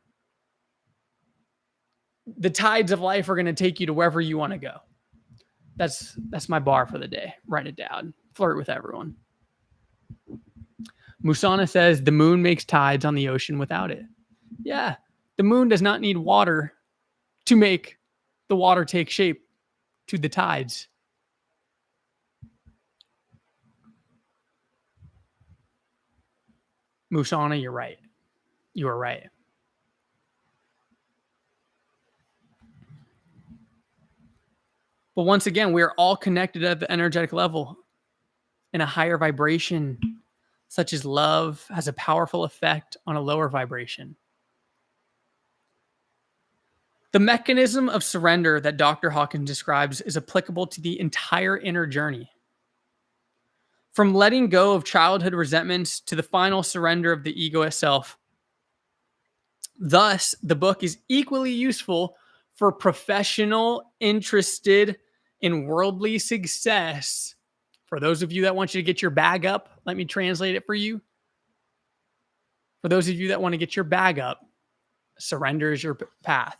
the tides of life are going to take you to wherever you want to go. That's my bar for the day. Write it down. Flirt with everyone. Musana says the moon makes tides on the ocean without it. Yeah. The moon does not need water to make the water take shape to the tides. Musana, you're right. You are right. But once again, we are all connected at the energetic level in a higher vibration, such as love has a powerful effect on a lower vibration. The mechanism of surrender that Dr. Hawkins describes is applicable to the entire inner journey. From letting go of childhood resentments to the final surrender of the ego itself. Thus, the book is equally useful for professional interested in worldly success. For those of you that want you to get your bag up, let me translate it for you. For those of you that want to get your bag up, surrender is your path.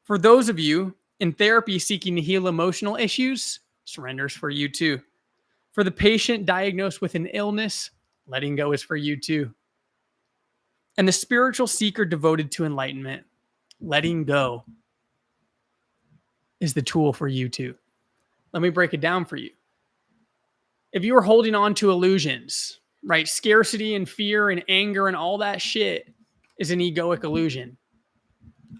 For those of you in therapy seeking to heal emotional issues, surrender is for you too. For the patient diagnosed with an illness, letting go is for you too. And the spiritual seeker devoted to enlightenment, letting go is the tool for you too. Let me break it down for you. If you are holding on to illusions, right? Scarcity and fear and anger and all that shit is an egoic illusion.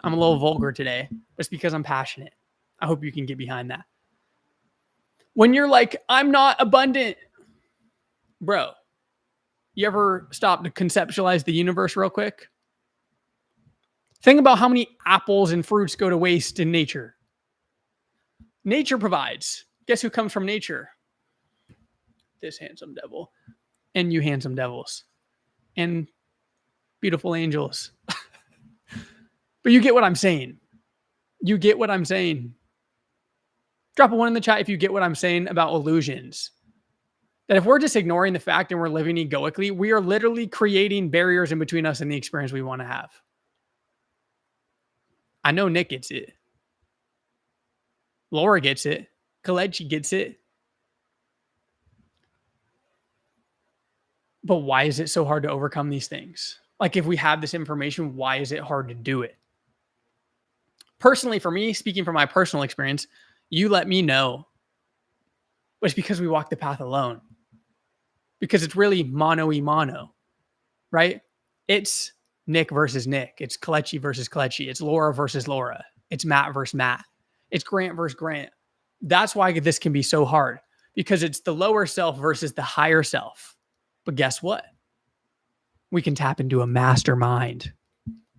I'm a little vulgar today, but it's because I'm passionate. I hope you can get behind that. When you're like, I'm not abundant, bro, you ever stop to conceptualize the universe real quick? Think about how many apples and fruits go to waste in nature. Nature provides. Guess who comes from nature? This handsome devil. And you handsome devils. And beautiful angels. But you get what I'm saying. You get what I'm saying. Drop a 1 in the chat if you get what I'm saying about illusions. That if we're just ignoring the fact and we're living egoically, we are literally creating barriers in between us and the experience we want to have. I know Nick gets it. Laura gets it. Kalechi gets it. But why is it so hard to overcome these things? Like if we have this information, why is it hard to do it? Personally, for me, speaking from my personal experience, you let me know. But it's because we walk the path alone. Because it's really mano-y-mano, right? It's Nick versus Nick. It's Kalechi versus Kalechi. It's Laura versus Laura. It's Matt versus Matt. It's Grant versus Grant. That's why this can be so hard. Because it's the lower self versus the higher self. But guess what? We can tap into a mastermind.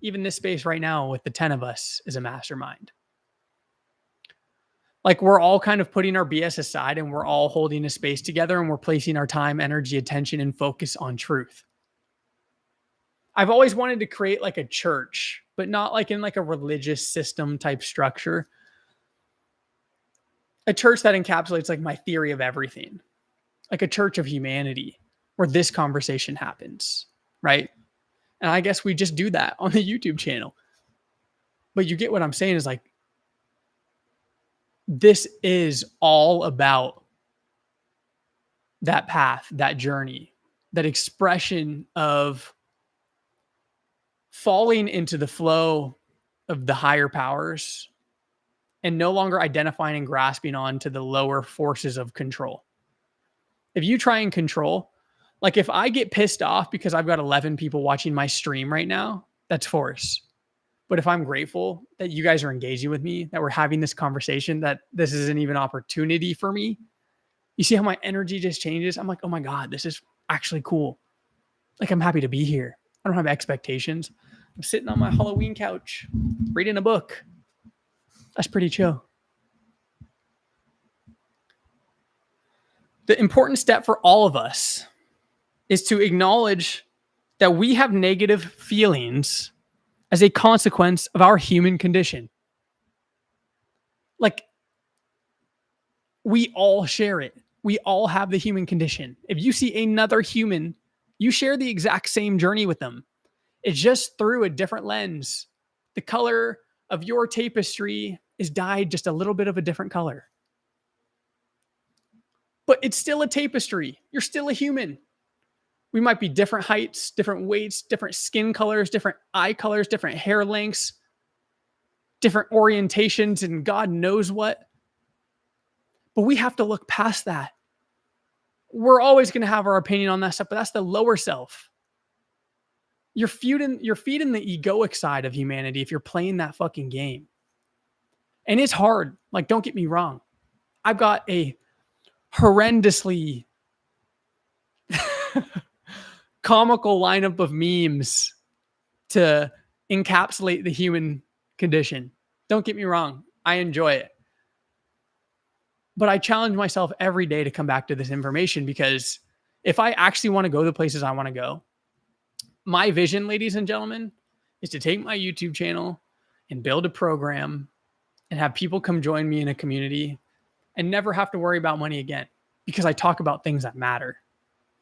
Even this space right now with the 10 of us is a mastermind. Like we're all kind of putting our BS aside and we're all holding a space together and we're placing our time, energy, attention, and focus on truth. I've always wanted to create like a church, but not like in like a religious system type structure. A church that encapsulates like my theory of everything. Like a church of humanity where this conversation happens, right? And I guess we just do that on the YouTube channel. But you get what I'm saying is like, this is all about that path, that journey. that expression of falling into the flow of the higher powers and no longer identifying and grasping on to the lower forces of control. If you try and control, like if I get pissed off because I've got 11 people watching my stream right now, that's force. But if I'm grateful that you guys are engaging with me, that we're having this conversation, that this is an even opportunity for me, you see how my energy just changes? I'm like, oh my God, this is actually cool. Like, I'm happy to be here. I don't have expectations. I'm sitting on my Halloween couch, reading a book. That's pretty chill. The important step for all of us is to acknowledge that we have negative feelings as a consequence of our human condition. Like, we all share it. We all have the human condition. If you see another human, you share the exact same journey with them. It's just through a different lens. The color of your tapestry is dyed just a little bit of a different color. But it's still a tapestry. You're still a human. We might be different heights, different weights, different skin colors, different eye colors, different hair lengths, different orientations, and God knows what. But we have to look past that. We're always going to have our opinion on that stuff, but that's the lower self. You're feeding the egoic side of humanity if you're playing that fucking game. And it's hard. Like, don't get me wrong. I've got a horrendously comical lineup of memes to encapsulate the human condition. Don't get me wrong. I enjoy it. But I challenge myself every day to come back to this information, because if I actually want to go the places I want to go, my vision, ladies and gentlemen, is to take my YouTube channel and build a program and have people come join me in a community and never have to worry about money again, because I talk about things that matter.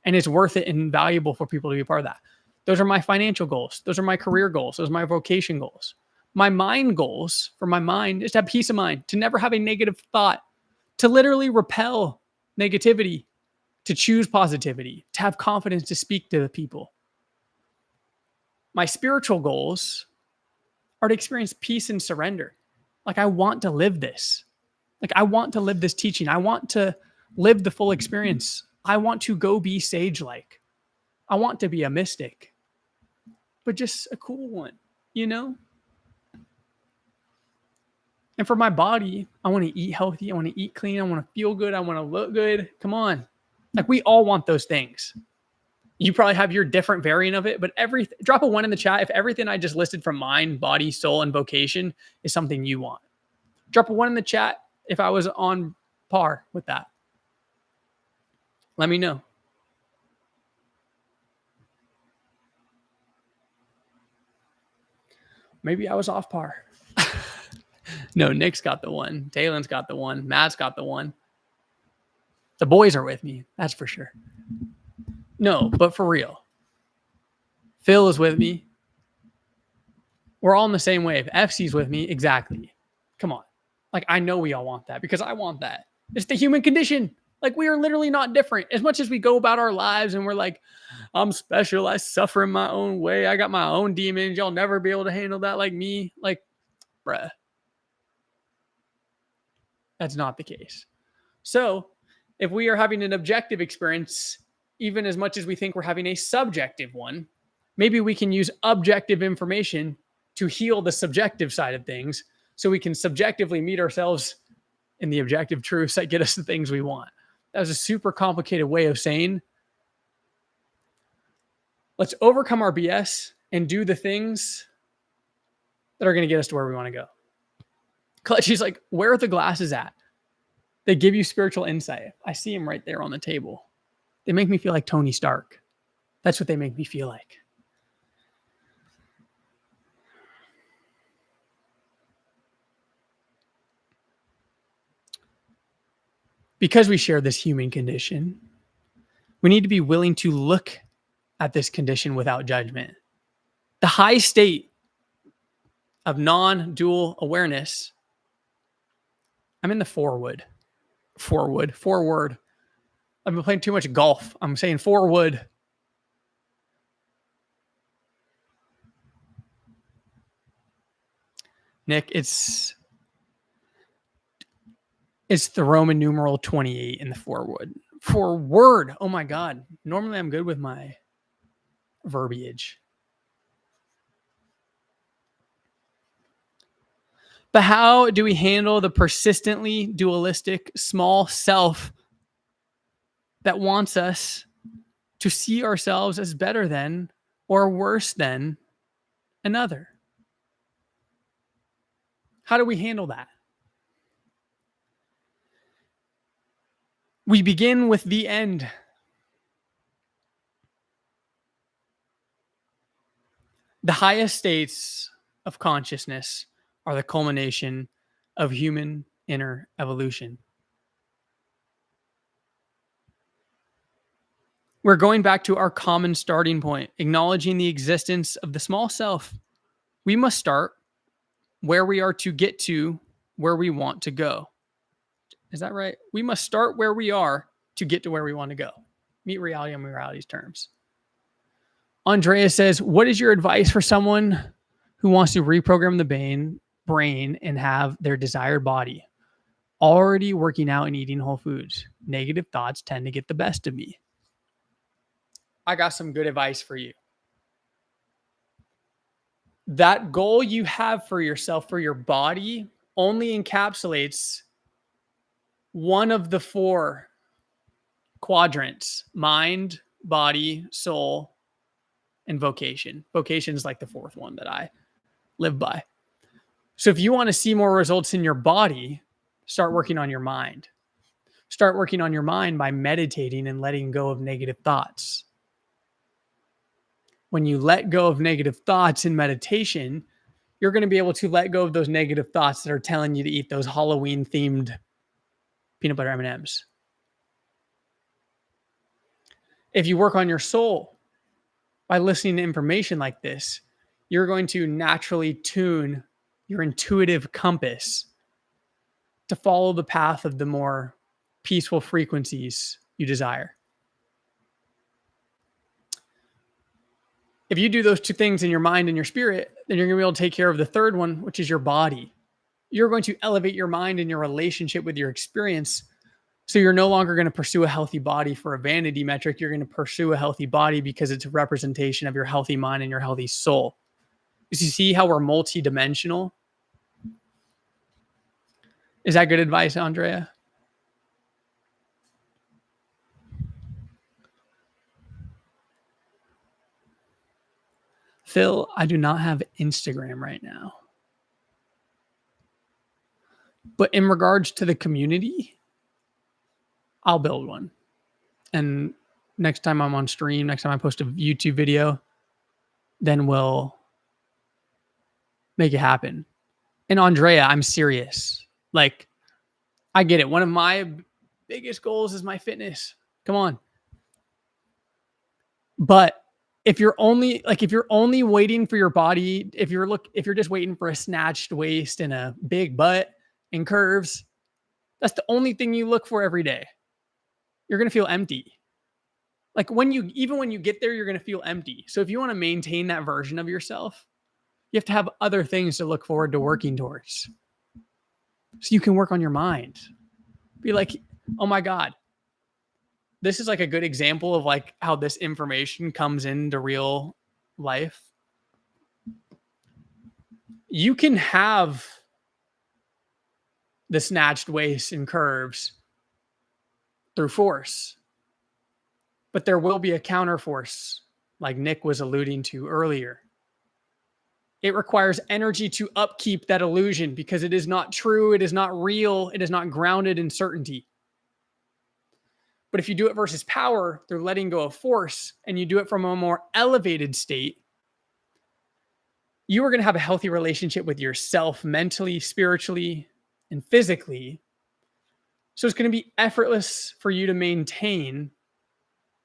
And it's worth it and valuable for people to be a part of that. Those are my financial goals. Those are my career goals. Those are my vocation goals. My mind goals for my mind is to have peace of mind, to never have a negative thought, to literally repel negativity, to choose positivity, to have confidence to speak to the people. My spiritual goals are to experience peace and surrender. Like, I want to live this. Like, I want to live this teaching. I want to live the full experience. I want to go be sage-like. I want to be a mystic, but just a cool one, you know? And for my body, I want to eat healthy. I want to eat clean. I want to feel good. I want to look good. Come on. Like, we all want those things. You probably have your different variant of it, but drop a 1 in the chat if everything I just listed from mind, body, soul, and vocation is something you want. Drop a 1 in the chat if I was on par with that. Let me know. Maybe I was off par. No, Nick's got the 1. Taylon's got the 1. Matt's got the 1. The boys are with me. That's for sure. No, but for real. Phil is with me. We're all in the same wave. FC's with me. Exactly. Come on. Like, I know we all want that, because I want that. It's the human condition. Like, we are literally not different. As much as we go about our lives and we're like, I'm special, I suffer in my own way, I got my own demons, y'all never be able to handle that like me. Like, bruh. That's not the case. So if we are having an objective experience, even as much as we think we're having a subjective one, maybe we can use objective information to heal the subjective side of things, so we can subjectively meet ourselves in the objective truths that get us the things we want. That was a super complicated way of saying, let's overcome our BS and do the things that are going to get us to where we want to go. Clutchy's like, where are the glasses at? They give you spiritual insight. I see them right there on the table. They make me feel like Tony Stark. That's what they make me feel like. Because we share this human condition, we need to be willing to look at this condition without judgment. The high state of non-dual awareness. I'm in the forward. I've been playing too much golf. I'm saying forward. Nick, it's the Roman numeral 28 in the forward. Oh my God. Normally I'm good with my verbiage. But how do we handle the persistently dualistic small self that wants us to see ourselves as better than or worse than another? How do we handle that? We begin with the end. The highest states of consciousness are the culmination of human inner evolution. We're going back to our common starting point, acknowledging the existence of the small self. We must start where we are to get to where we want to go. Is that right? We must start where we are to get to where we want to go. Meet reality on reality's terms. Andrea says, what is your advice for someone who wants to reprogram the brain and have their desired body? Already working out and eating whole foods. Negative thoughts tend to get the best of me. I got some good advice for you. That goal you have for yourself, for your body, only encapsulates one of the 4 quadrants: mind, body, soul, and vocation. Vocation is like the 4th one that I live by. So if you want to see more results in your body, start working on your mind. Start working on your mind by meditating and letting go of negative thoughts. When you let go of negative thoughts in meditation, you're going to be able to let go of those negative thoughts that are telling you to eat those Halloween themed peanut butter M&Ms. If you work on your soul by listening to information like this, you're going to naturally tune your intuitive compass to follow the path of the more peaceful frequencies you desire. If you do those 2 things in your mind and your spirit, then you're going to be able to take care of the 3rd one, which is your body. You're going to elevate your mind and your relationship with your experience. So you're no longer going to pursue a healthy body for a vanity metric. You're going to pursue a healthy body because it's a representation of your healthy mind and your healthy soul. You see how we're multidimensional? Is that good advice, Andrea? Phil, I do not have Instagram right now. But in regards to the community, I'll build one. And next time I'm on stream, next time I post a YouTube video, then we'll make it happen. And Andrea, I'm serious. Like, I get it. One of my biggest goals is my fitness. Come on. But if you're only waiting for your body, if you're just waiting for a snatched waist and a big butt and curves, that's the only thing you look for every day. You're going to feel empty. Like even when you get there, you're going to feel empty. So if you want to maintain that version of yourself, you have to have other things to look forward to working towards. So you can work on your mind. Be like, oh my God, this is like a good example of like how this information comes into real life. You can have the snatched waist and curves through force, but there will be a counter force, like Nick was alluding to earlier. It requires energy to upkeep that illusion because it is not true, it is not real, it is not grounded in certainty. But if you do it versus power, they're letting go of force, and you do it from a more elevated state, you are going to have a healthy relationship with yourself mentally, spiritually, and physically. So it's going to be effortless for you to maintain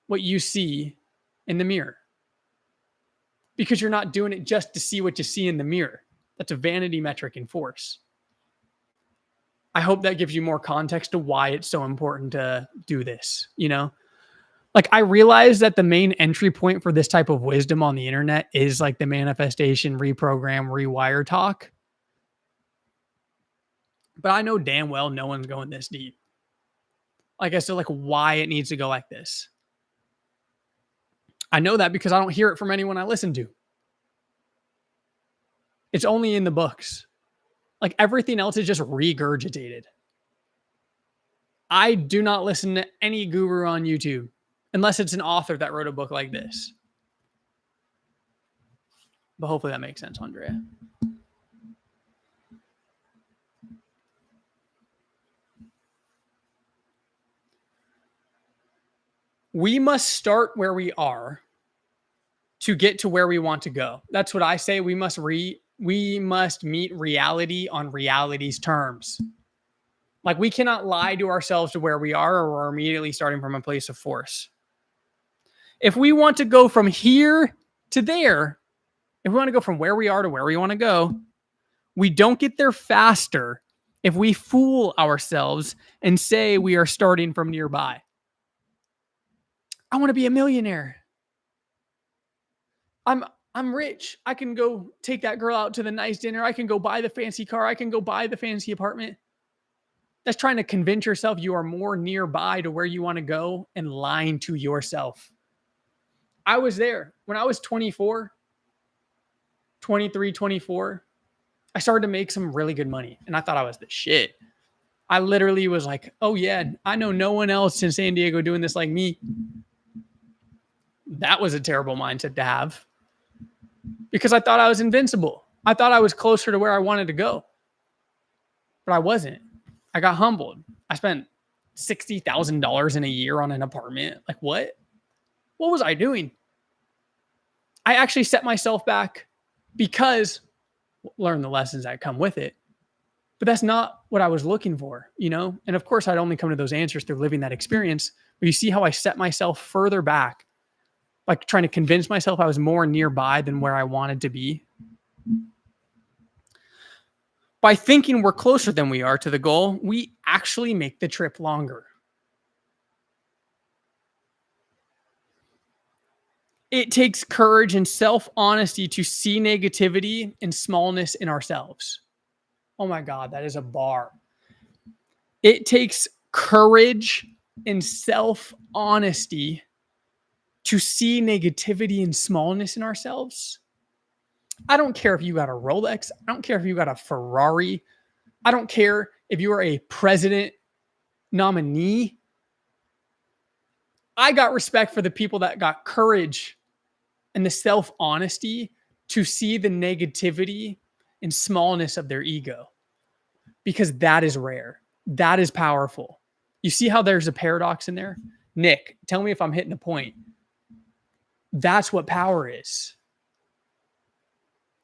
what you see in the mirror, because you're not doing it just to see what you see in the mirror. That's a vanity metric in force. I hope that gives you more context to why it's so important to do this. You know, like I realize that the main entry point for this type of wisdom on the internet is like the manifestation, reprogram, rewire talk. But I know damn well no one's going this deep. Like I said, like why it needs to go like this. I know that because I don't hear it from anyone I listen to. It's only in the books. Like everything else is just regurgitated. I do not listen to any guru on YouTube unless it's an author that wrote a book like this. But hopefully that makes sense, Andrea. We must start where we are to get to where we want to go. That's what I say. We must meet reality on reality's terms. Like we cannot lie to ourselves to where we are, or we're immediately starting from a place of force. If we want to go from here to there, if we want to go from where we are to where we want to go, we don't get there faster if we fool ourselves and say we are starting from nearby. I want to be a millionaire. I'm rich. I can go take that girl out to the nice dinner. I can go buy the fancy car. I can go buy the fancy apartment. That's trying to convince yourself you are more nearby to where you want to go and lying to yourself. I was there when I was 24, 23, 24. I started to make some really good money and I thought I was the shit. I literally was like, oh yeah, I know no one else in San Diego doing this like me. That was a terrible mindset to have because I thought I was invincible. I thought I was closer to where I wanted to go, but I wasn't. I got humbled. I spent $60,000 in a year on an apartment. Like what? What was I doing? I actually set myself back because learn the lessons that come with it. But that's not what I was looking for, you know? And of course, I'd only come to those answers through living that experience. But you see how I set myself further back, like trying to convince myself I was more nearby than where I wanted to be. By thinking we're closer than we are to the goal, we actually make the trip longer. It takes courage and self-honesty to see negativity and smallness in ourselves. Oh my God, that is a bar. It takes courage and self-honesty to see negativity and smallness in ourselves. I don't care if you got a Rolex. I don't care if you got a Ferrari. I don't care if you are a president nominee. I got respect for the people that got courage and the self-honesty to see the negativity and smallness of their ego, because that is rare. That is powerful. You see how there's a paradox in there? Nick, tell me if I'm hitting a point. That's what power is.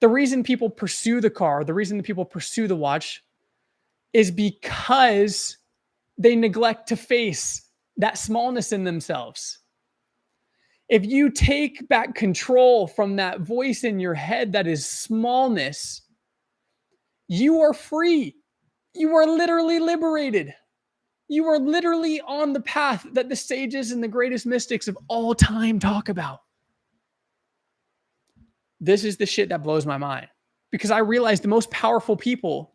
The reason people pursue the car, the reason that people pursue the watch is because they neglect to face that smallness in themselves. If you take back control from that voice in your head that is smallness, you are free. You are literally liberated. You are literally on the path that the sages and the greatest mystics of all time talk about. This is the shit that blows my mind, because I realize the most powerful people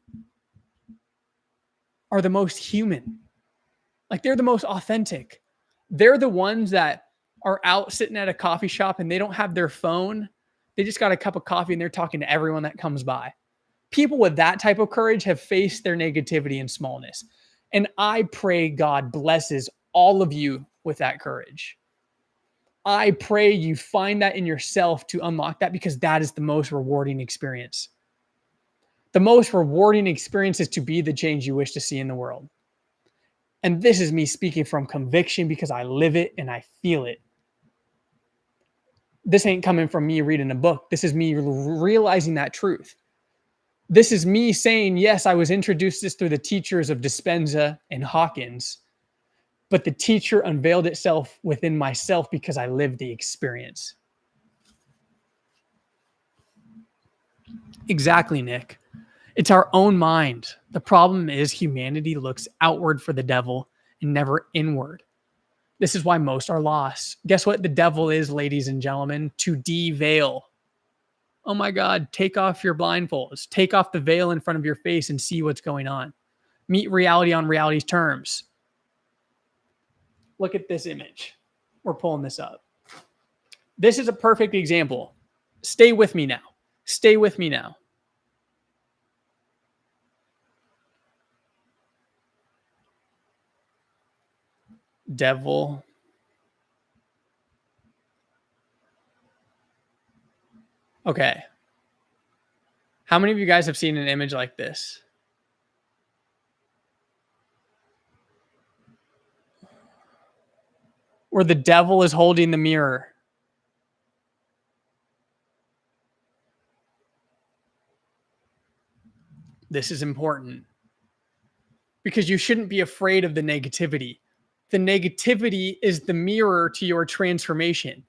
are the most human. Like they're the most authentic. They're the ones that are out sitting at a coffee shop and they don't have their phone. They just got a cup of coffee and they're talking to everyone that comes by. People with that type of courage have faced their negativity and smallness. And I pray God blesses all of you with that courage. I pray you find that in yourself to unlock that, because that is the most rewarding experience. The most rewarding experience is to be the change you wish to see in the world. And this is me speaking from conviction because I live it and I feel it. This ain't coming from me reading a book. This is me realizing that truth. This is me saying, yes, I was introduced this through the teachers of Dispenza and Hawkins, but the teacher unveiled itself within myself because I lived the experience. Exactly, Nick. It's our own mind. The problem is humanity looks outward for the devil and never inward. This is why most are lost. Guess what the devil is, ladies and gentlemen? To de-veil. Oh my God, take off your blindfolds. Take off the veil in front of your face and see what's going on. Meet reality on reality's terms. Look at this image. We're pulling this up. This is a perfect example. Stay with me now. Stay with me now. Devil. Okay. How many of you guys have seen an image like this? Where the devil is holding the mirror. This is important because you shouldn't be afraid of the negativity. The negativity is the mirror to your transformation.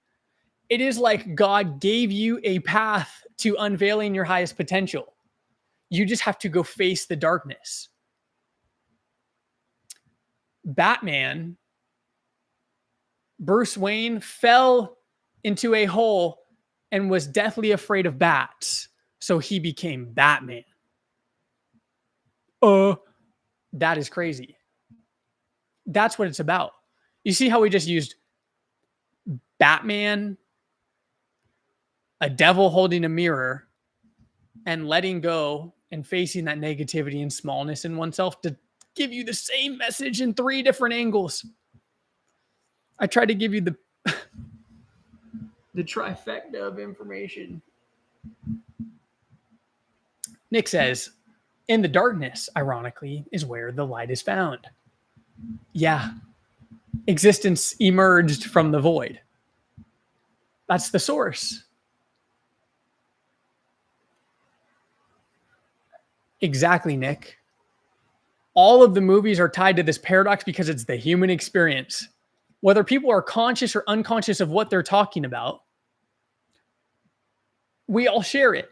It is like God gave you a path to unveiling your highest potential. You just have to go face the darkness. Batman, Bruce Wayne, fell into a hole and was deathly afraid of bats. So he became Batman. That is crazy. That's what it's about. You see how we just used Batman, a devil holding a mirror, and letting go and facing that negativity and smallness in oneself to give you the same message in 3 different angles. I tried to give you the trifecta of information. Nick says, in the darkness, ironically, is where the light is found. Yeah. Existence emerged from the void. That's the source. Exactly, Nick. All of the movies are tied to this paradox because it's the human experience. Whether people are conscious or unconscious of what they're talking about, we all share it.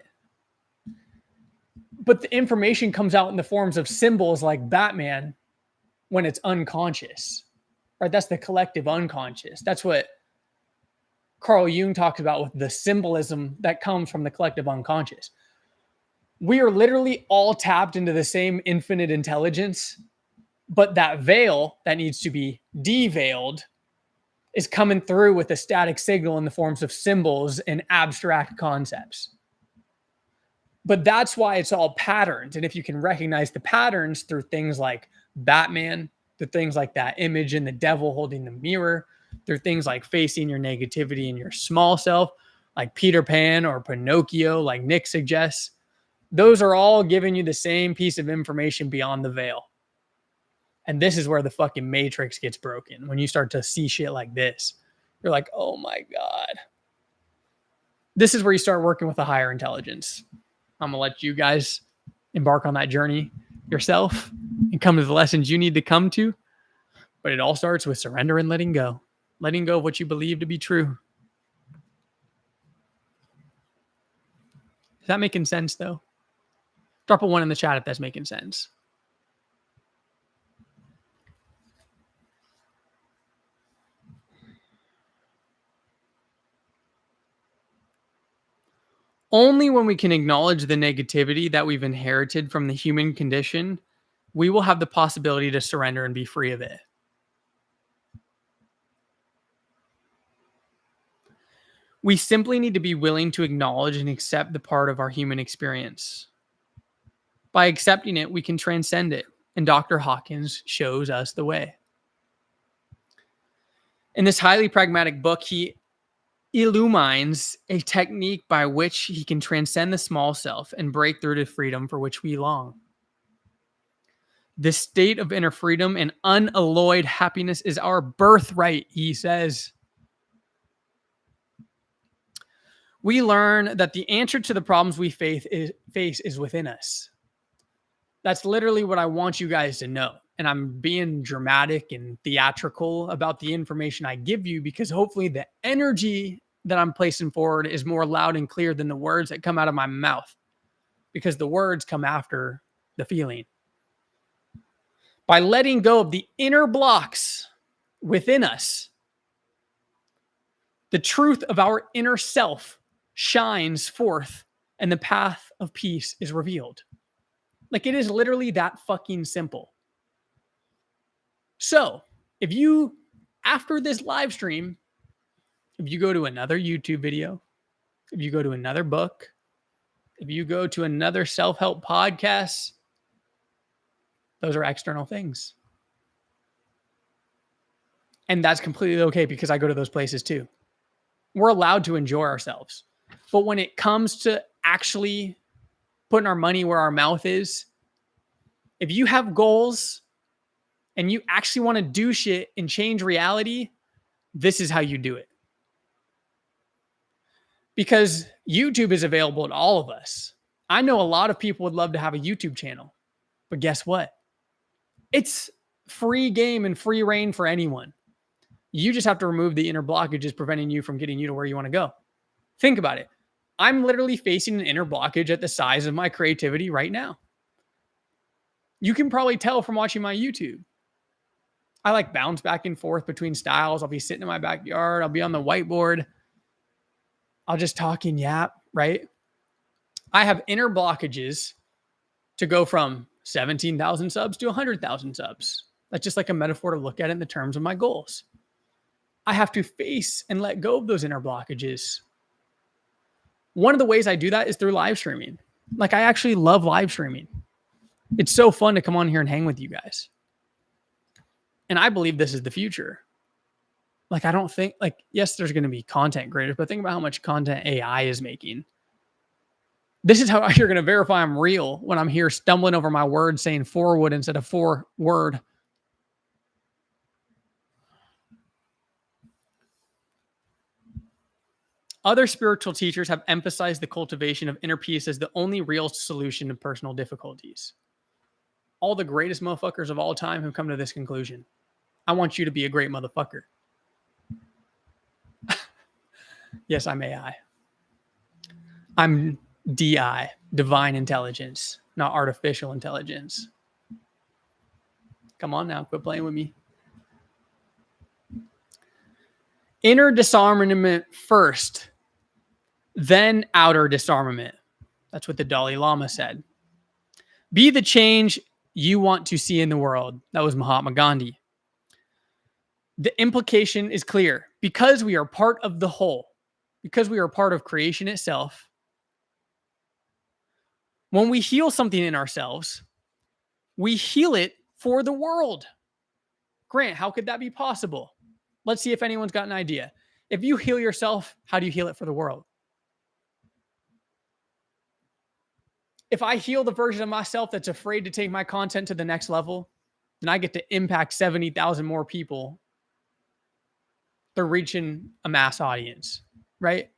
But the information comes out in the forms of symbols like Batman when it's unconscious, right? That's the collective unconscious. That's what Carl Jung talks about with the symbolism that comes from the collective unconscious. We are literally all tapped into the same infinite intelligence, but that veil that needs to be deveiled is coming through with a static signal in the forms of symbols and abstract concepts. But that's why it's all patterns. And if you can recognize the patterns through things like Batman, through things like that image in the devil holding the mirror, through things like facing your negativity in your small self, like Peter Pan or Pinocchio, like Nick suggests, those are all giving you the same piece of information beyond the veil. And this is where the fucking matrix gets broken. When you start to see shit like this, you're like, oh my God. This is where you start working with a higher intelligence. I'm going to let you guys embark on that journey yourself and come to the lessons you need to come to. But it all starts with surrender and letting go of what you believe to be true. Is that making sense, though? Drop a 1 in the chat if that's making sense. Only when we can acknowledge the negativity that we've inherited from the human condition, we will have the possibility to surrender and be free of it. We simply need to be willing to acknowledge and accept the part of our human experience. By accepting it, we can transcend it. And Dr. Hawkins shows us the way. In this highly pragmatic book, he illumines a technique by which he can transcend the small self and break through to freedom for which we long. This state of inner freedom and unalloyed happiness is our birthright, he says. We learn that the answer to the problems we face is within us. That's literally what I want you guys to know. And I'm being dramatic and theatrical about the information I give you because hopefully the energy that I'm placing forward is more loud and clear than the words that come out of my mouth, because the words come after the feeling. By letting go of the inner blocks within us, the truth of our inner self shines forth and the path of peace is revealed. Like, it is literally that fucking simple. So if you, after this live stream, if you go to another YouTube video, if you go to another book, if you go to another self-help podcast, those are external things. And that's completely okay because I go to those places too. We're allowed to enjoy ourselves. But when it comes to actually putting our money where our mouth is, if you have goals and you actually want to do shit and change reality, this is how you do it. Because YouTube is available to all of us. I know a lot of people would love to have a YouTube channel, but guess what? It's free game and free reign for anyone. You just have to remove the inner blockages preventing you from getting you to where you want to go. Think about it. I'm literally facing an inner blockage at the size of my creativity right now. You can probably tell from watching my YouTube. I like bounce back and forth between styles. I'll be sitting in my backyard. I'll be on the whiteboard. I'll just talk and yap, right? I have inner blockages to go from 17,000 subs to 100,000 subs. That's just like a metaphor to look at it in the terms of my goals. I have to face and let go of those inner blockages. One of the ways I do that is through live streaming. Like, I actually love live streaming. It's so fun to come on here and hang with you guys. And I believe this is the future. Like, I don't think, like, yes, there's going to be content creators, but think about how much content AI is making. This is how you're going to verify I'm real when I'm here stumbling over my words saying forward instead of forward. Other spiritual teachers have emphasized the cultivation of inner peace as the only real solution to personal difficulties. All the greatest motherfuckers of all time have come to this conclusion. I want you to be a great motherfucker. Yes, I'm AI. I'm DI, divine intelligence, not artificial intelligence. Come on now, quit playing with me. Inner disarmament first, then outer disarmament. That's what the Dalai Lama said. Be the change you want to see in the world. That was Mahatma Gandhi. The implication is clear. Because we are part of the whole, because we are part of creation itself, when we heal something in ourselves, we heal it for the world. Grant, how could that be possible? Let's see if anyone's got an idea. If you heal yourself, how do you heal it for the world? If I heal the version of myself that's afraid to take my content to the next level, then I get to impact 70,000 more people. They're reaching a mass audience, right?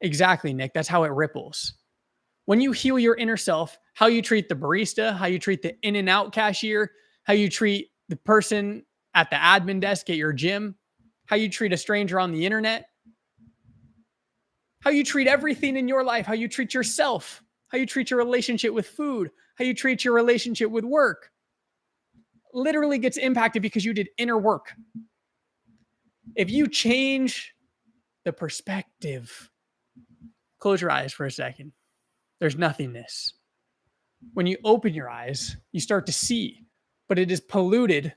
Exactly, Nick. That's how it ripples. When you heal your inner self, how you treat the barista, how you treat the in and out cashier, how you treat the person at the admin desk at your gym, how you treat a stranger on the internet, how you treat everything in your life, how you treat yourself, how you treat your relationship with food, how you treat your relationship with work, literally gets impacted because you did inner work. If you change the perspective, close your eyes for a second. There's nothingness. When you open your eyes, you start to see, but it is polluted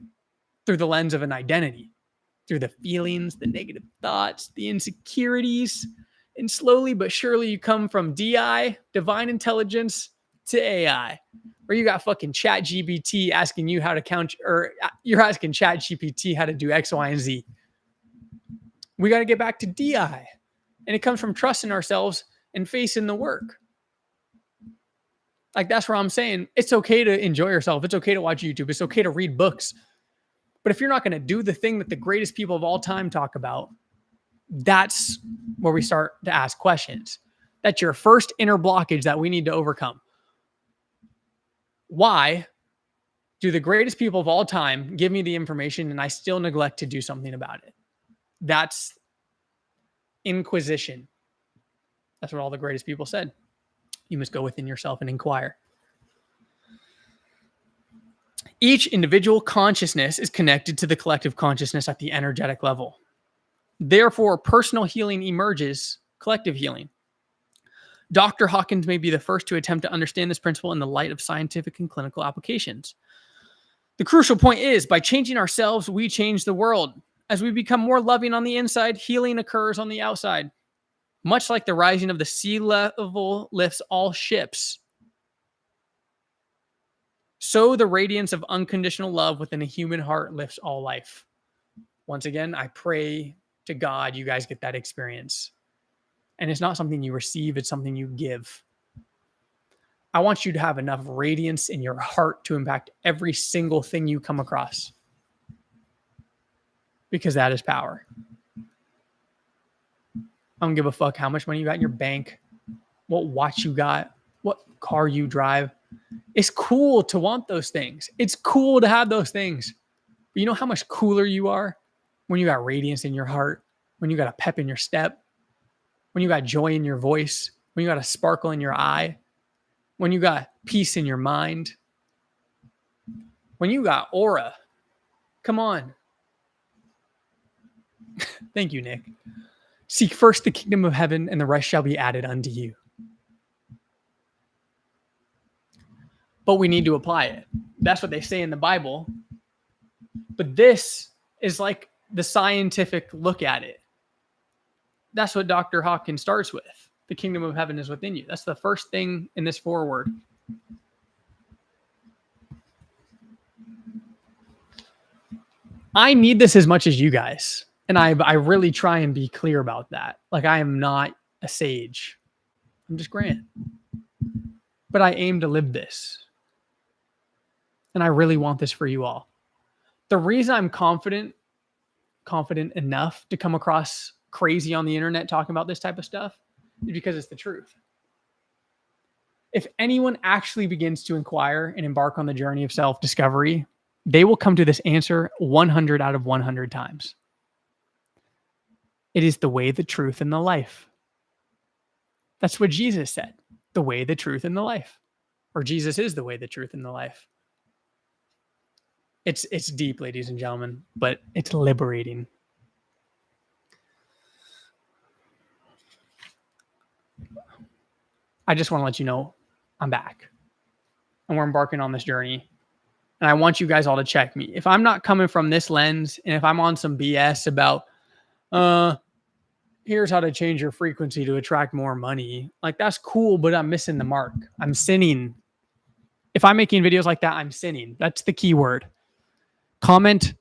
through the lens of an identity, through the feelings, the negative thoughts, the insecurities, and slowly but surely you come from DI, divine intelligence, to AI, where you got fucking ChatGPT asking you how to count, or you're asking ChatGPT how to do X, Y, and Z. We got to get back to DI, and it comes from trusting ourselves and facing the work. Like, that's where I'm saying it's okay to enjoy yourself. It's okay to watch YouTube. It's okay to read books. But if you're not going to do the thing that the greatest people of all time talk about, that's where we start to ask questions. That's your first inner blockage that we need to overcome. Why do the greatest people of all time give me the information and I still neglect to do something about it? That's inquisition. That's what all the greatest people said. You must go within yourself and inquire. Each individual consciousness is connected to the collective consciousness at the energetic level. Therefore, personal healing emerges collective healing. Dr. Hawkins may be the first to attempt to understand this principle in the light of scientific and clinical applications. The crucial point is, by changing ourselves, we change the world. As we become more loving on the inside, healing occurs on the outside. Much like the rising of the sea level lifts all ships, so the radiance of unconditional love within a human heart lifts all life. Once again, I pray to God you guys get that experience. And it's not something you receive, it's something you give. I want you to have enough radiance in your heart to impact every single thing you come across. Because that is power. I don't give a fuck how much money you got in your bank, what watch you got, what car you drive. It's cool to want those things. It's cool to have those things. But you know how much cooler you are when you got radiance in your heart, when you got a pep in your step, when you got joy in your voice, when you got a sparkle in your eye, when you got peace in your mind, when you got aura. Come on. Thank you, Nick. Seek first the kingdom of heaven, and the rest shall be added unto you. But we need to apply it. That's what they say in the Bible. But this is like the scientific look at it. That's what Dr. Hawkins starts with. The kingdom of heaven is within you. That's the first thing in this foreword. I need this as much as you guys. And I really try and be clear about that. Like, I am not a sage. I'm just Grant. But I aim to live this. And I really want this for you all. The reason I'm confident enough to come across crazy on the internet talking about this type of stuff is because it's the truth. If anyone actually begins to inquire and embark on the journey of self-discovery, they will come to this answer 100 out of 100 times. It is the way, the truth, and the life. That's what Jesus said. The way, the truth, and the life. Or Jesus is the way, the truth, and the life. It's deep, ladies and gentlemen, but it's liberating. I just want to let you know I'm back. And we're embarking on this journey. And I want you guys all to check me. If I'm not coming from this lens, and if I'm on some BS about, here's how to change your frequency to attract more money, like, that's cool, but I'm missing the mark. I'm sinning. If I'm making videos like that, I'm sinning. That's the key word. Comment,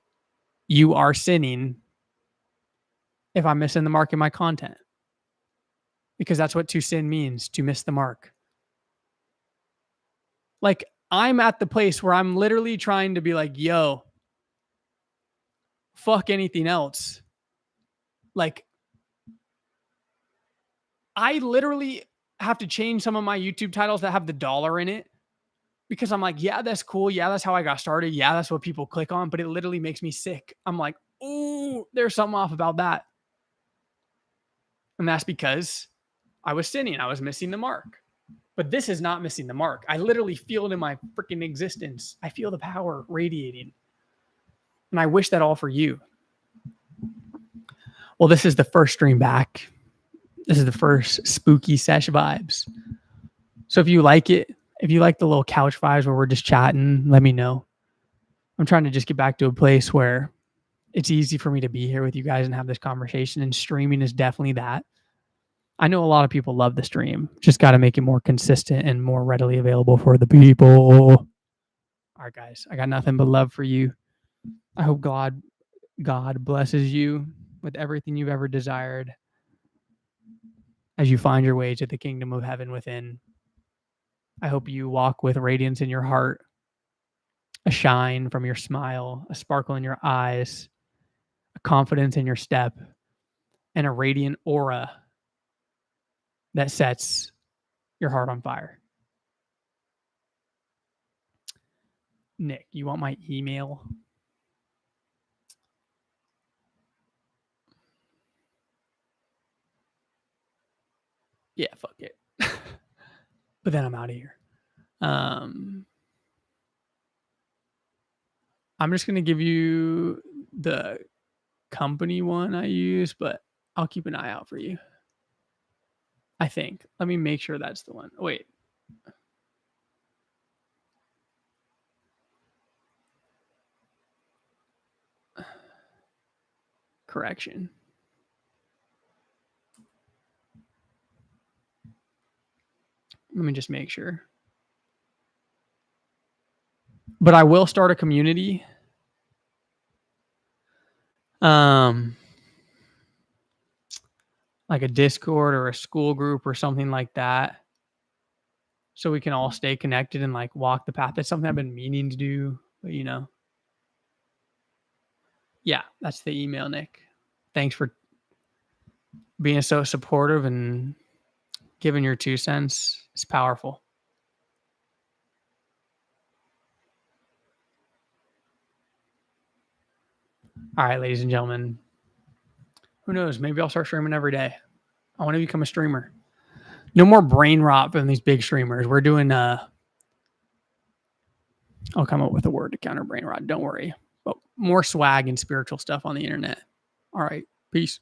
you are sinning, if I'm missing the mark in my content. Because that's what to sin means, to miss the mark. Like, I'm at the place where I'm literally trying to be like, yo, fuck anything else. Like, I literally have to change some of my YouTube titles that have the dollar in it. Because I'm like, yeah, that's cool. Yeah, that's how I got started. Yeah, that's what people click on. But it literally makes me sick. I'm like, ooh, there's something off about that. And that's because I was sinning. I was missing the mark. But this is not missing the mark. I literally feel it in my freaking existence. I feel the power radiating. And I wish that all for you. Well, this is the first stream back. This is the first spooky sesh vibes. So if you like it, if you like the little couch vibes where we're just chatting, let me know. I'm trying to just get back to a place where it's easy for me to be here with you guys and have this conversation, and streaming is definitely that. I know a lot of people love the stream. Just got to make it more consistent and more readily available for the people. All right, guys, I got nothing but love for you. I hope God blesses you with everything you've ever desired as you find your way to the kingdom of heaven within. I hope you walk with radiance in your heart, a shine from your smile, a sparkle in your eyes, a confidence in your step, and a radiant aura that sets your heart on fire. Nick, you want my email? Yeah, fuck it. But then I'm out of here. I'm just going to give you the company one I use, but I'll keep an eye out for you. I think. Let me make sure that's the one. Wait. correction. Let me just make sure. But I will start a community. Like a Discord or a school group or something like that. So we can all stay connected and like walk the path. That's something I've been meaning to do, but you know. Yeah, that's the email, Nick. Thanks for being so supportive and giving your 2 cents. It's powerful. All right, ladies and gentlemen. Who knows? Maybe I'll start streaming every day. I want to become a streamer. No more brain rot from these big streamers. We're doing I'll come up with a word to counter brain rot. Don't worry. But more swag and spiritual stuff on the internet. All right. Peace.